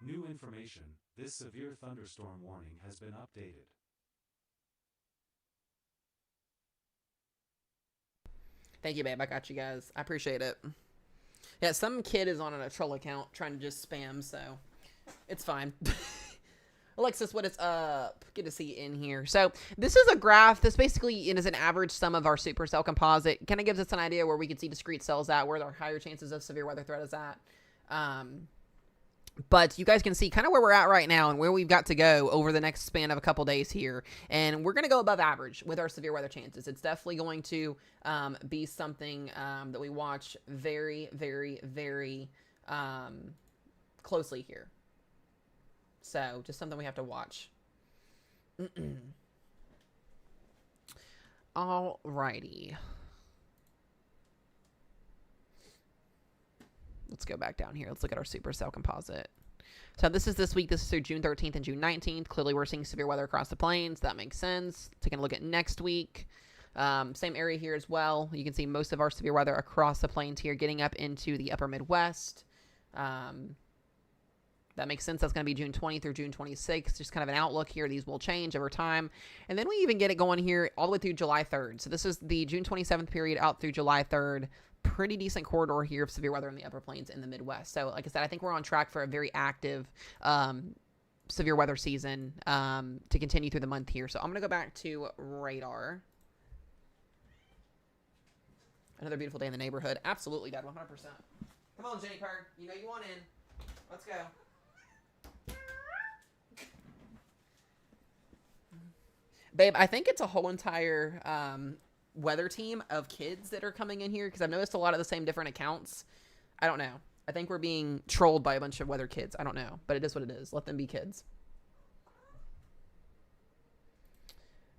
Speaker 2: New information. This severe thunderstorm warning has been updated.
Speaker 1: Thank you, babe. I got you guys. I appreciate it. Yeah, some kid is on a troll account trying to just spam, so it's fine. Alexis, what is up? Good to see you in here. So this is a graph. This basically is an average sum of our supercell composite. Kind of gives us an idea where we can see discrete cells at, where our higher chances of severe weather threat is at. But you guys can see kind of where we're at right now and where we've got to go over the next span of a couple days here. And we're going to go above average with our severe weather chances. It's definitely going to be something that we watch very, very, very closely here. So just something we have to watch. Alrighty. Let's go back down here. Let's look at our supercell composite. So this is this week. This is through June 13th and June 19th. Clearly, we're seeing severe weather across the plains. That makes sense. Taking a look at next week. Same area here as well. You can see most of our severe weather across the plains here, getting up into the upper Midwest. That makes sense. That's going to be June 20th through June 26th. Just kind of an outlook here. These will change over time. And then we even get it going here all the way through July 3rd. So this is the June 27th period out through July 3rd. Pretty decent corridor here of severe weather in the upper plains in the Midwest. So like I said, I think we're on track for a very active severe weather season to continue through the month here. So I'm going to go back to radar. Another beautiful day in the neighborhood. Absolutely, Dad, 100%. Come on, Jenny Purr. You know you want in. Let's go. Babe, I think it's a whole entire weather team of kids that are coming in here because I've noticed a lot of the same different accounts. I don't know. I think we're being trolled by a bunch of weather kids. I don't know, but it is what it is. Let them be kids.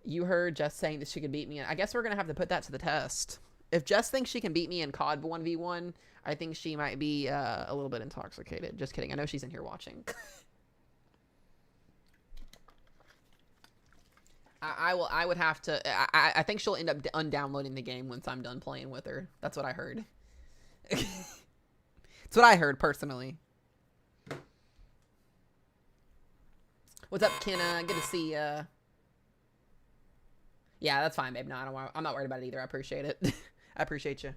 Speaker 1: You heard Jess saying that she could beat me. I guess we're going to have to put that to the test. If Jess thinks she can beat me in COD 1v1, I think she might be a little bit intoxicated. Just kidding. I know she's in here watching. I would have to. I think she'll end up undownloading the game once I'm done playing with her. That's what I heard. That's what I heard personally. What's up, Kenna? Good to see ya. Yeah, that's fine, babe. No, I'm not worried about it either. I appreciate it. I appreciate you.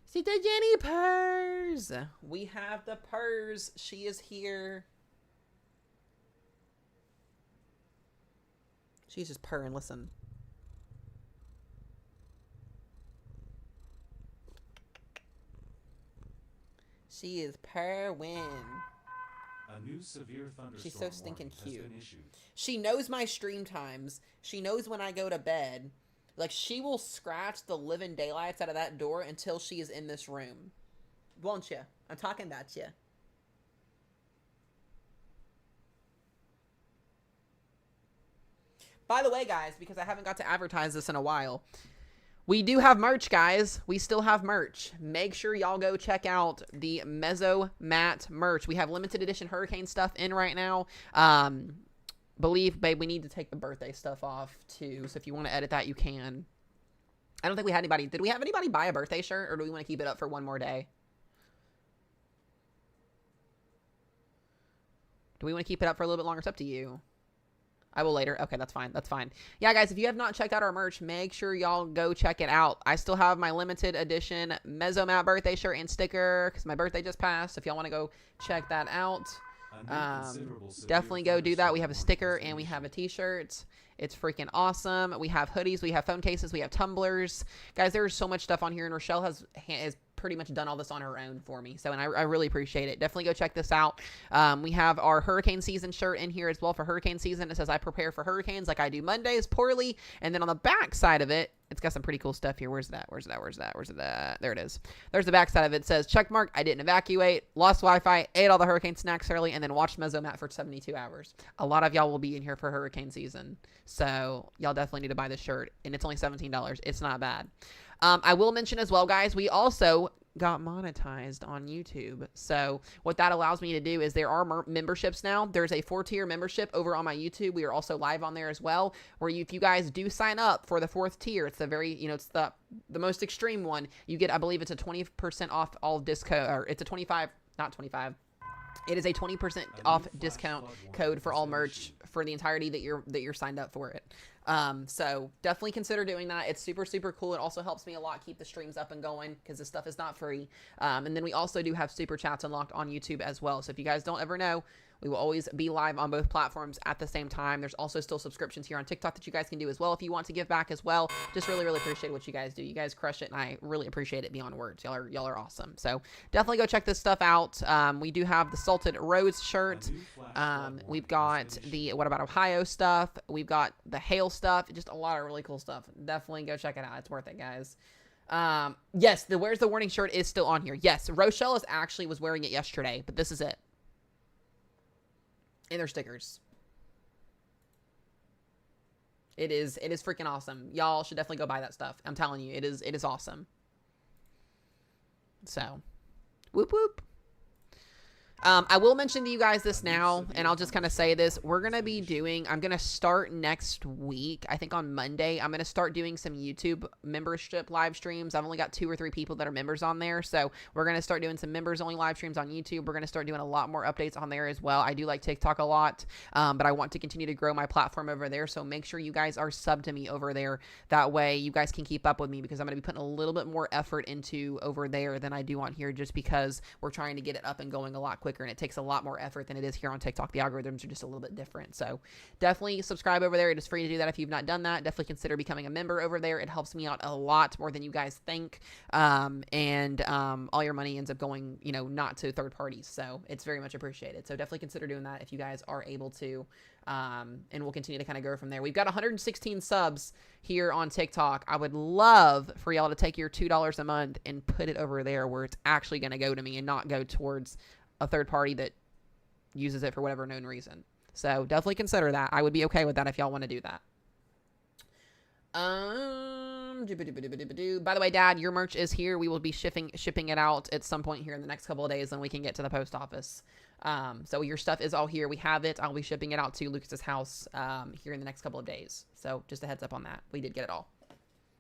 Speaker 1: See the Jenny Purrs. We have the Purrs. She is here. She's just purring. Listen. She is purring.
Speaker 2: A new severe thunderstorm.
Speaker 1: She's so stinking cute.
Speaker 2: Has been issued.
Speaker 1: She knows my stream times. She knows when I go to bed. Like, she will scratch the living daylights out of that door until she is in this room. Won't you? I'm talking about you. By the way, guys, because I haven't got to advertise this in a while, we do have merch, guys. We still have merch. Make sure y'all go check out the Mezzo Mat merch. We have limited edition hurricane stuff in right now. Believe, babe, we need to take the birthday stuff off, too. So if you want to edit that, you can. I don't think we had anybody. Did we have anybody buy a birthday shirt, or do we want to keep it up for one more day? Do we want to keep it up for a little bit longer? It's up to you. I will later. Okay, that's fine. That's fine. Yeah, guys, if you have not checked out our merch, make sure y'all go check it out. I still have my limited edition Mezzomat birthday shirt and sticker because my birthday just passed. If y'all want to go check that out, definitely go do that. We have a sticker and we have a t-shirt. It's freaking awesome. We have hoodies, we have phone cases, we have tumblers. Guys, there's so much stuff on here, and Rochelle has pretty much done all this on her own for me. So, and I really appreciate it. Definitely go check this out. We have our hurricane season shirt in here as well for hurricane season. It says, I prepare for hurricanes like I do Mondays poorly. And then on the back side of it, it's got some pretty cool stuff here. Where's that? Where's that? Where's that? Where's that? There it is. There's the back side of it. It says, check mark, I didn't evacuate, lost Wi-Fi, ate all the hurricane snacks early, and then watched Mezzomat for 72 hours. A lot of y'all will be in here for hurricane season. So y'all definitely need to buy this shirt. And it's only $17. It's not bad. I will mention as well, guys, we also got monetized on YouTube. So what that allows me to do is there are memberships now. There's a 4-tier membership over on my YouTube. We are also live on there as well, where if you guys do sign up for the 4th tier, it's the very, it's the most extreme one. You get, I believe it's a 20% off all disco, or it's a 25, not 25. It is a 20% off discount code for all merch for the entirety that you're signed up for it. So definitely consider doing that. It's super, super cool. It also helps me a lot keep the streams up and going because this stuff is not free. And then we also do have super chats unlocked on YouTube as well. So if you guys don't ever know We will always be live on both platforms at the same time. There's also still subscriptions here on TikTok that you guys can do as well if you want to give back as well. Just really, really appreciate what you guys do. You guys crush it, and I really appreciate it beyond words. Y'all are awesome. So definitely go check this stuff out. We do have the Salted Rose shirt. We've got the What About Ohio stuff. We've got the Hail stuff. Just a lot of really cool stuff. Definitely go check it out. It's worth it, guys. Yes, the Where's the Warning shirt is still on here. Yes, Rochelle was wearing it yesterday, but this is it. And their stickers. It is freaking awesome. Y'all should definitely go buy that stuff. I'm telling you, it is awesome. So, whoop whoop. I will mention to you guys this now, and I'll just kind of say this. I'm going to start next week. I think on Monday, I'm going to start doing some YouTube membership live streams. I've only got 2 or 3 people that are members on there. So we're going to start doing some members only live streams on YouTube. We're going to start doing a lot more updates on there as well. I do like TikTok a lot, but I want to continue to grow my platform over there. So make sure you guys are subbed to me over there. That way you guys can keep up with me, because I'm going to be putting a little bit more effort into over there than I do on here, just because we're trying to get it up and going a lot quicker. And it takes a lot more effort than it is here on TikTok. The algorithms are just a little bit different. So definitely subscribe over there. It is free to do that if you've not done that. Definitely consider becoming a member over there. It helps me out a lot more than you guys think. All your money ends up going, not to third parties. So it's very much appreciated. So definitely consider doing that if you guys are able to. And we'll continue to kind of go from there. We've got 116 subs here on TikTok. I would love for y'all to take your $2 a month and put it over there where it's actually going to go to me and not go towards a third party that uses it for whatever known reason. So definitely consider that. I would be okay with that if y'all want to do that. By the way, Dad, your merch is here. We will be shipping it out at some point here in the next couple of days, and we can get to the post office. So your stuff is all here. We have it. I'll be shipping it out to Lucas's house here in the next couple of days. So just a heads up on that. We did get it all.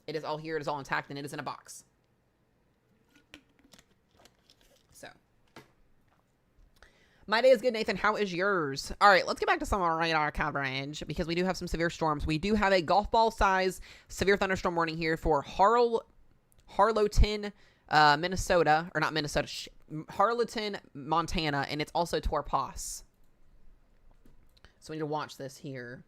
Speaker 1: It is all here. It is all intact, and it is in a box. So. My day is good, Nathan. How is yours? All right, let's get back to some radar coverage, because we do have some severe storms. We do have a golf ball size severe thunderstorm warning here for Harlowton, Minnesota, or not Minnesota, Harlowton, Montana, and it's also Torpos. So we need to watch this here.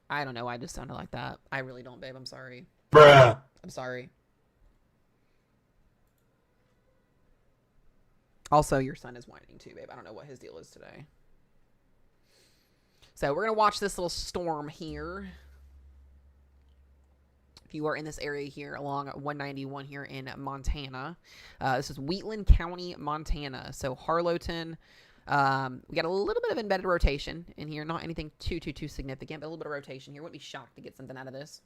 Speaker 1: I don't know. I just sounded like that. I really don't, babe. I'm sorry.
Speaker 3: Bruh.
Speaker 1: I'm sorry. Also, your son is whining too, babe. I don't know what his deal is today. So we're going to watch this little storm here. If you are in this area here along 191 here in Montana. This is Wheatland County, Montana. So Harlowton. We got a little bit of embedded rotation in here. Not anything too significant, but a little bit of rotation here. Wouldn't be shocked to get something out of this.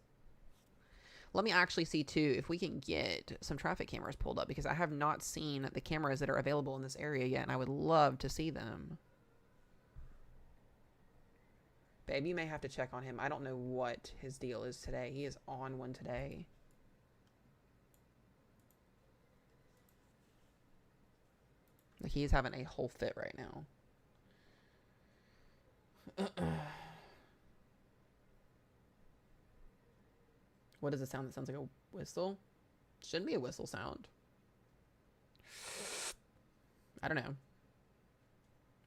Speaker 1: Let me actually see, too, if we can get some traffic cameras pulled up, because I have not seen the cameras that are available in this area yet, and I would love to see them. Babe, you may have to check on him. I don't know what his deal is today. He is on one today. Like, he is having a whole fit right now. What does it sound? That sounds like a whistle? Shouldn't be a whistle sound. I don't know.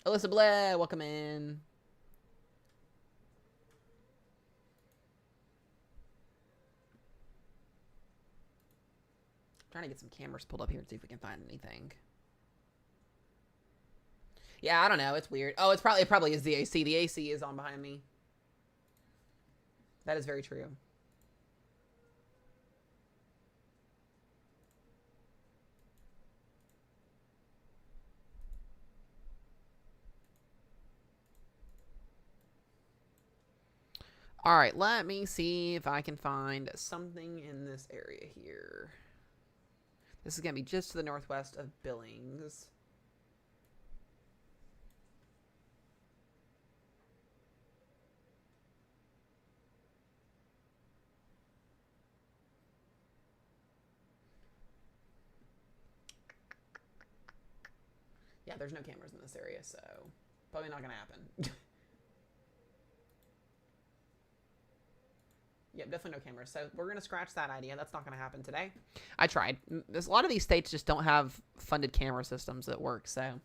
Speaker 1: Alyssa Blair, welcome in. Trying to get some cameras pulled up here and see if we can find anything. Yeah, I don't know. It's weird. Oh, it probably is the AC. The AC is on behind me. That is very true. All right, let me see if I can find something in this area here. This is going to be just to the northwest of Billings. Yeah, there's no cameras in this area, so probably not going to happen. Yep, definitely no cameras. So we're going to scratch that idea. That's not going to happen today. I tried. There's a lot of these states just don't have funded camera systems that work, so.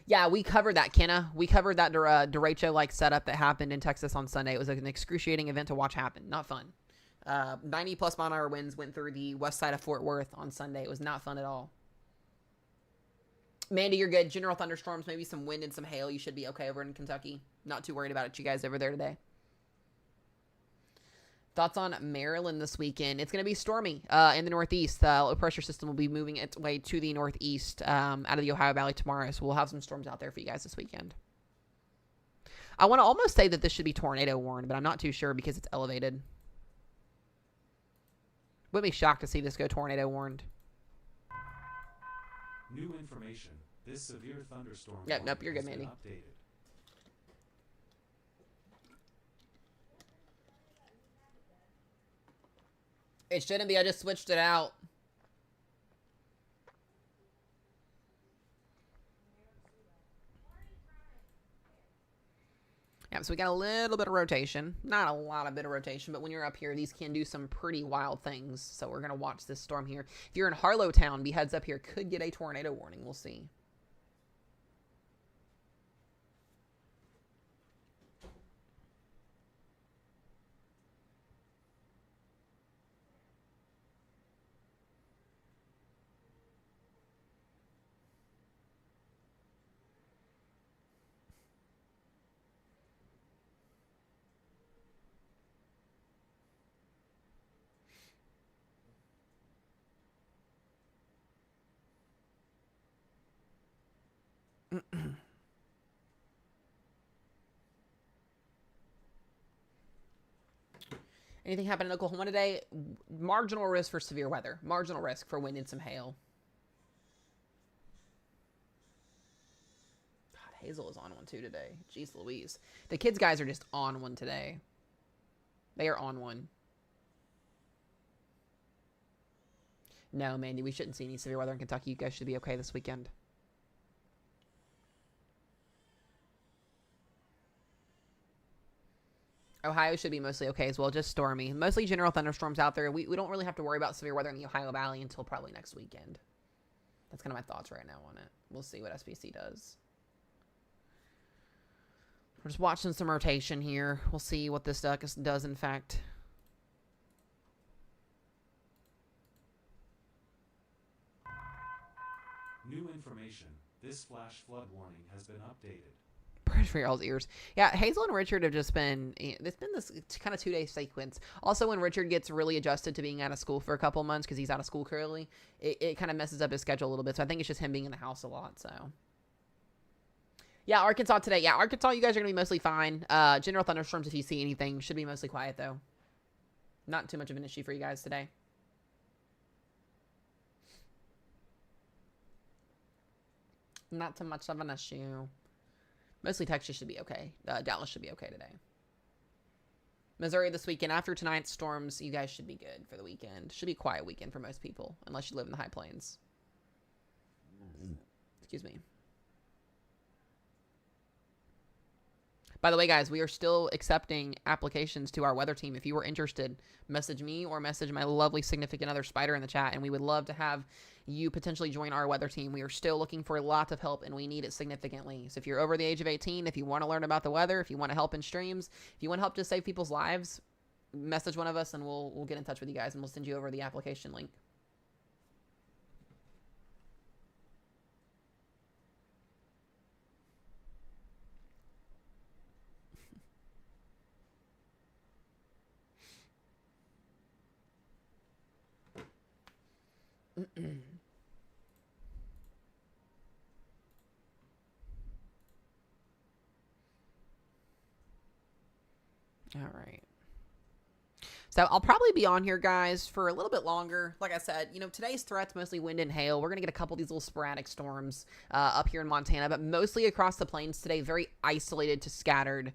Speaker 1: Yeah, we covered that, Kenna. We covered that derecho-like setup that happened in Texas on Sunday. It was an excruciating event to watch happen. Not fun. 90-plus mile-an-hour winds went through the west side of Fort Worth on Sunday. It was not fun at all. Mandy, you're good. General thunderstorms, maybe some wind and some hail. You should be okay over in Kentucky. Not too worried about it, you guys over there today. Thoughts on Maryland this weekend? It's going to be stormy in the northeast. The low pressure system will be moving its way to the northeast out of the Ohio Valley tomorrow. So we'll have some storms out there for you guys this weekend. I want to almost say that this should be tornado warned, but I'm not too sure because it's elevated. Wouldn't be shocked to see this go tornado warned.
Speaker 2: New information. This severe thunderstorm
Speaker 1: Nope, you're good, Mandy.
Speaker 2: Updated.
Speaker 1: It shouldn't be. I just switched it out. Yeah, so we got a little bit of rotation. Not a lot of bit of rotation, but when you're up here, these can do some pretty wild things. So we're going to watch this storm here. If you're in Harlowtown, be heads up here. Could get a tornado warning. We'll see. Anything happened in Oklahoma today? Marginal risk for severe weather. Marginal risk for wind and some hail. God, Hazel is on one too today. Jeez Louise. The kids guys are just on one today. They are on one. No, Mandy, we shouldn't see any severe weather in Kentucky. You guys should be okay this weekend. Ohio should be mostly okay as well, just stormy. Mostly general thunderstorms out there. We don't really have to worry about severe weather in the Ohio Valley until probably next weekend. That's kind of my thoughts right now on it. We'll see what SPC does. We're just watching some rotation here. We'll see what this does, in fact.
Speaker 2: New information. This flash flood warning has been updated.
Speaker 1: Prayers for y'all's ears. Yeah, Hazel and Richard have just been, it's been this kind of 2-day sequence. Also, when Richard gets really adjusted to being out of school for a couple months, because he's out of school currently, it kind of messes up his schedule a little bit. So I think it's just him being in the house a lot, so. Yeah, Arkansas today. Yeah, Arkansas, you guys are going to be mostly fine. General thunderstorms, if you see anything, should be mostly quiet, though. Not too much of an issue for you guys today. Not too much of an issue. Mostly Texas should be okay. Dallas should be okay today. Missouri this weekend. After tonight's storms, you guys should be good for the weekend. Should be a quiet weekend for most people, unless you live in the high plains. Excuse me. By the way, guys, we are still accepting applications to our weather team. If you were interested, message me or message my lovely significant other, Spider, in the chat, and we would love to have you potentially join our weather team. We are still looking for a lot of help, and we need it significantly. So if you're over the age of 18, if you want to learn about the weather, if you want to help in streams, if you want to help to save people's lives, message one of us, and we'll get in touch with you guys, and we'll send you over the application link. All right. So I'll probably be on here, guys, for a little bit longer. Like I said, today's threat's mostly wind and hail. We're going to get a couple of these little sporadic storms up here in Montana, but mostly across the plains today, very isolated to scattered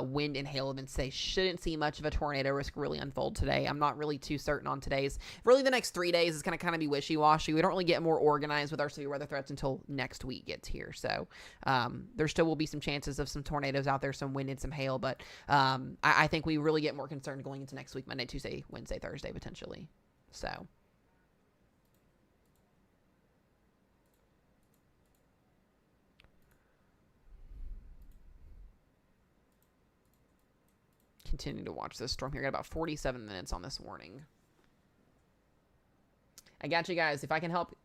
Speaker 1: wind and hail events today. Shouldn't see much of a tornado risk really unfold today. I'm not really too certain on today's. Really, the next 3 days is going to kind of be wishy-washy. We don't really get more organized with our severe weather threats until next week gets here. So there still will be some chances of some tornadoes out there, some wind and some hail, but I think we really get more concerned going into next week, Monday, Tuesday, Wednesday, Thursday, potentially. So. Continue to watch this storm here. Got about 47 minutes on this warning. I got you guys. If I can help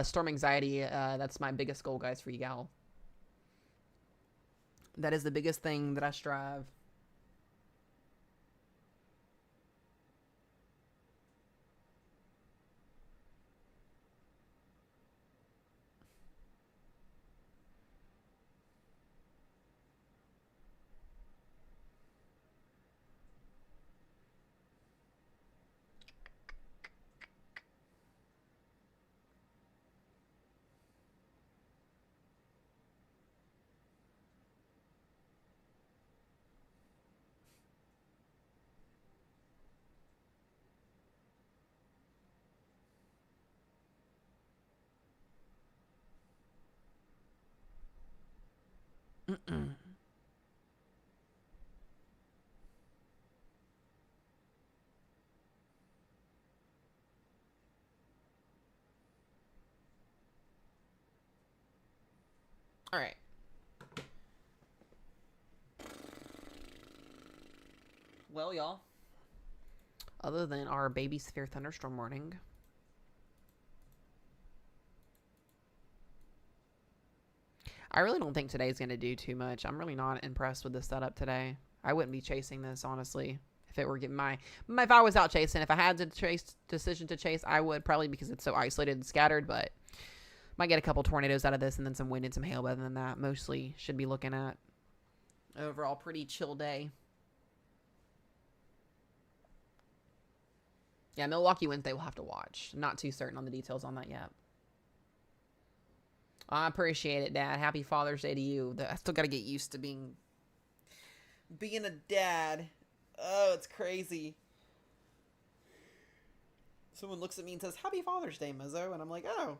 Speaker 1: storm anxiety, that's my biggest goal, guys, for you, gal. That is the biggest thing that I strive. Mm-mm. All right. Well, y'all, other than our baby severe thunderstorm warning, I really don't think today's going to do too much. I'm really not impressed with the setup today. I wouldn't be chasing this, honestly. If it were getting if I was out chasing, if I had the decision to chase, I would, probably, because it's so isolated and scattered, but might get a couple tornadoes out of this and then some wind and some hail. Other than that, mostly should be looking at overall pretty chill day. Yeah, Milwaukee Wednesday we'll have to watch. Not too certain on the details on that yet. I appreciate it, Dad. Happy Father's Day to you. I still got to get used to being a dad. Oh, it's crazy. Someone looks at me and says, "Happy Father's Day, Mizzo," and I'm like, oh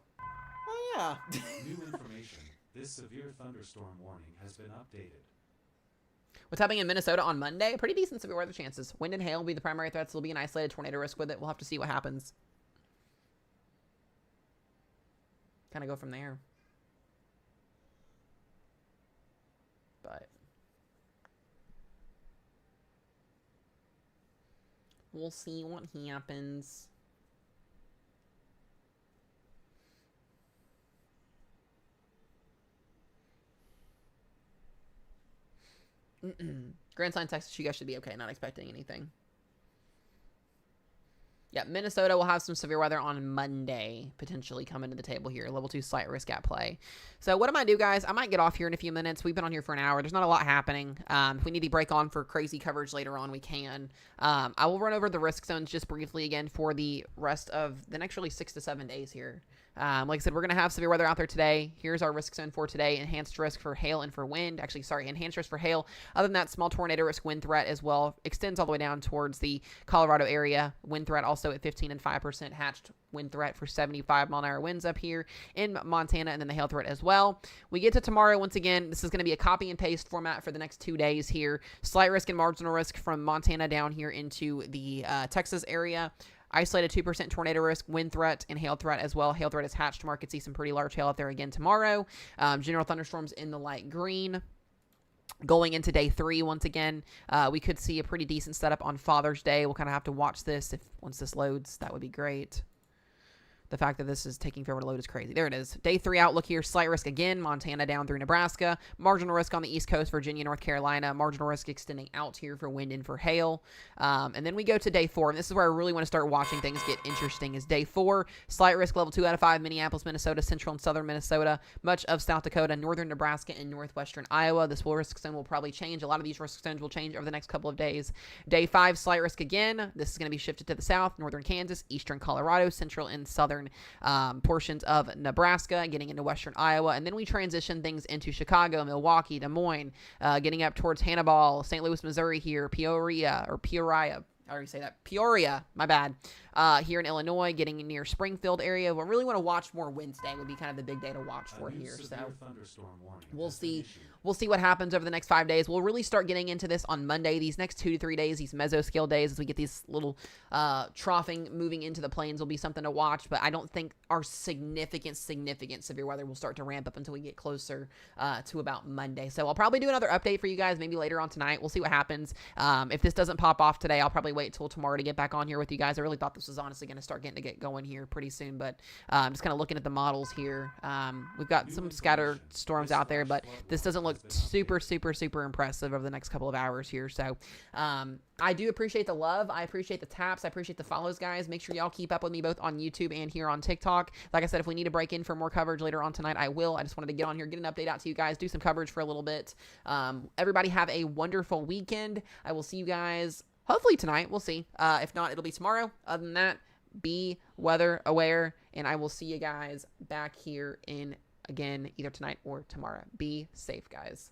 Speaker 1: yeah.
Speaker 2: New information. This severe thunderstorm warning has been updated.
Speaker 1: What's happening in Minnesota on Monday? Pretty decent severe weather chances. Wind and hail will be the primary threats. There'll be an isolated tornado risk with it. We'll have to see what happens. Kind of go from there. But we'll see what happens. Grand Sign, Texas, you guys should be okay. Not expecting anything. Yeah, Minnesota will have some severe weather on Monday, potentially coming to the table here. Level 2 slight risk at play. So what I might do, guys, I might get off here in a few minutes. We've been on here for an hour. There's not a lot happening. If we need to break on for crazy coverage later on, we can. I will run over the risk zones just briefly again for the rest of the next really 6 to 7 days here. Like I said, we're going to have severe weather out there today. Here's our risk zone for today. Enhanced risk for hail and for wind. Actually, sorry, enhanced risk for hail. Other than that, small tornado risk wind threat as well. Extends all the way down towards the Colorado area. Wind threat also at 15 and 5%. Hatched wind threat for 75-mile-an-hour winds up here in Montana. And then the hail threat as well. We get to tomorrow. Once again, this is going to be a copy and paste format for the next 2 days here. Slight risk and marginal risk from Montana down here into the Texas area. Isolated 2% tornado risk, wind threat, and hail threat as well. Hail threat is hatched tomorrow. Could see some pretty large hail out there again tomorrow. General thunderstorms in the light green. Going into day 3, once again, we could see a pretty decent setup on Father's Day. We'll kind of have to watch this. Once this loads, that would be great. The fact that this is taking forever to load is crazy. There it is. Day 3 outlook here. Slight risk again. Montana down through Nebraska. Marginal risk on the East Coast. Virginia, North Carolina. Marginal risk extending out here for wind and for hail. And then we go to day 4. And this is where I really want to start watching things get interesting. Is day 4. Slight risk level 2 out of 5. Minneapolis, Minnesota. Central and southern Minnesota. Much of South Dakota. Northern Nebraska and northwestern Iowa. This risk zone will probably change. A lot of these risk zones will change over the next couple of days. Day 5. Slight risk again. This is going to be shifted to the south. Northern Kansas. Eastern Colorado. Central and southern portions of Nebraska, getting into western Iowa, and then we transition things into Chicago, Milwaukee, Des Moines, getting up towards Hannibal, St. Louis, Missouri here, Peoria, I already say that. Peoria, my bad. Here in Illinois, getting near Springfield area. We really want to watch more Wednesday would be kind of the big day to watch for here. So we'll see. We'll see what happens over the next 5 days. We'll really start getting into this on Monday. These next 2 to 3 days, these mesoscale days, as we get these little troughing moving into the plains, will be something to watch. But I don't think our significant severe weather will start to ramp up until we get closer to about Monday. So I'll probably do another update for you guys maybe later on tonight. We'll see what happens. If this doesn't pop off today, I'll probably wait till tomorrow to get back on here with you guys. I really thought this was honestly going to start getting to get going here pretty soon. But I'm just kind of looking at the models here. We've got some scatter storms out there, but this doesn't look super impressive over the next couple of hours here. So I do appreciate the love. I appreciate the taps. I appreciate the follows, guys. Make sure y'all keep up with me both on YouTube and here on TikTok. Like I said, if we need to break in for more coverage later on tonight, I will. I just wanted to get on here, get an update out to you guys, do some coverage for a little bit. Everybody have a wonderful weekend. I will see you guys hopefully tonight. We'll see. If not, it'll be tomorrow. Other than that, be weather aware, and I will see you guys back here in again either tonight or tomorrow. Be safe, guys.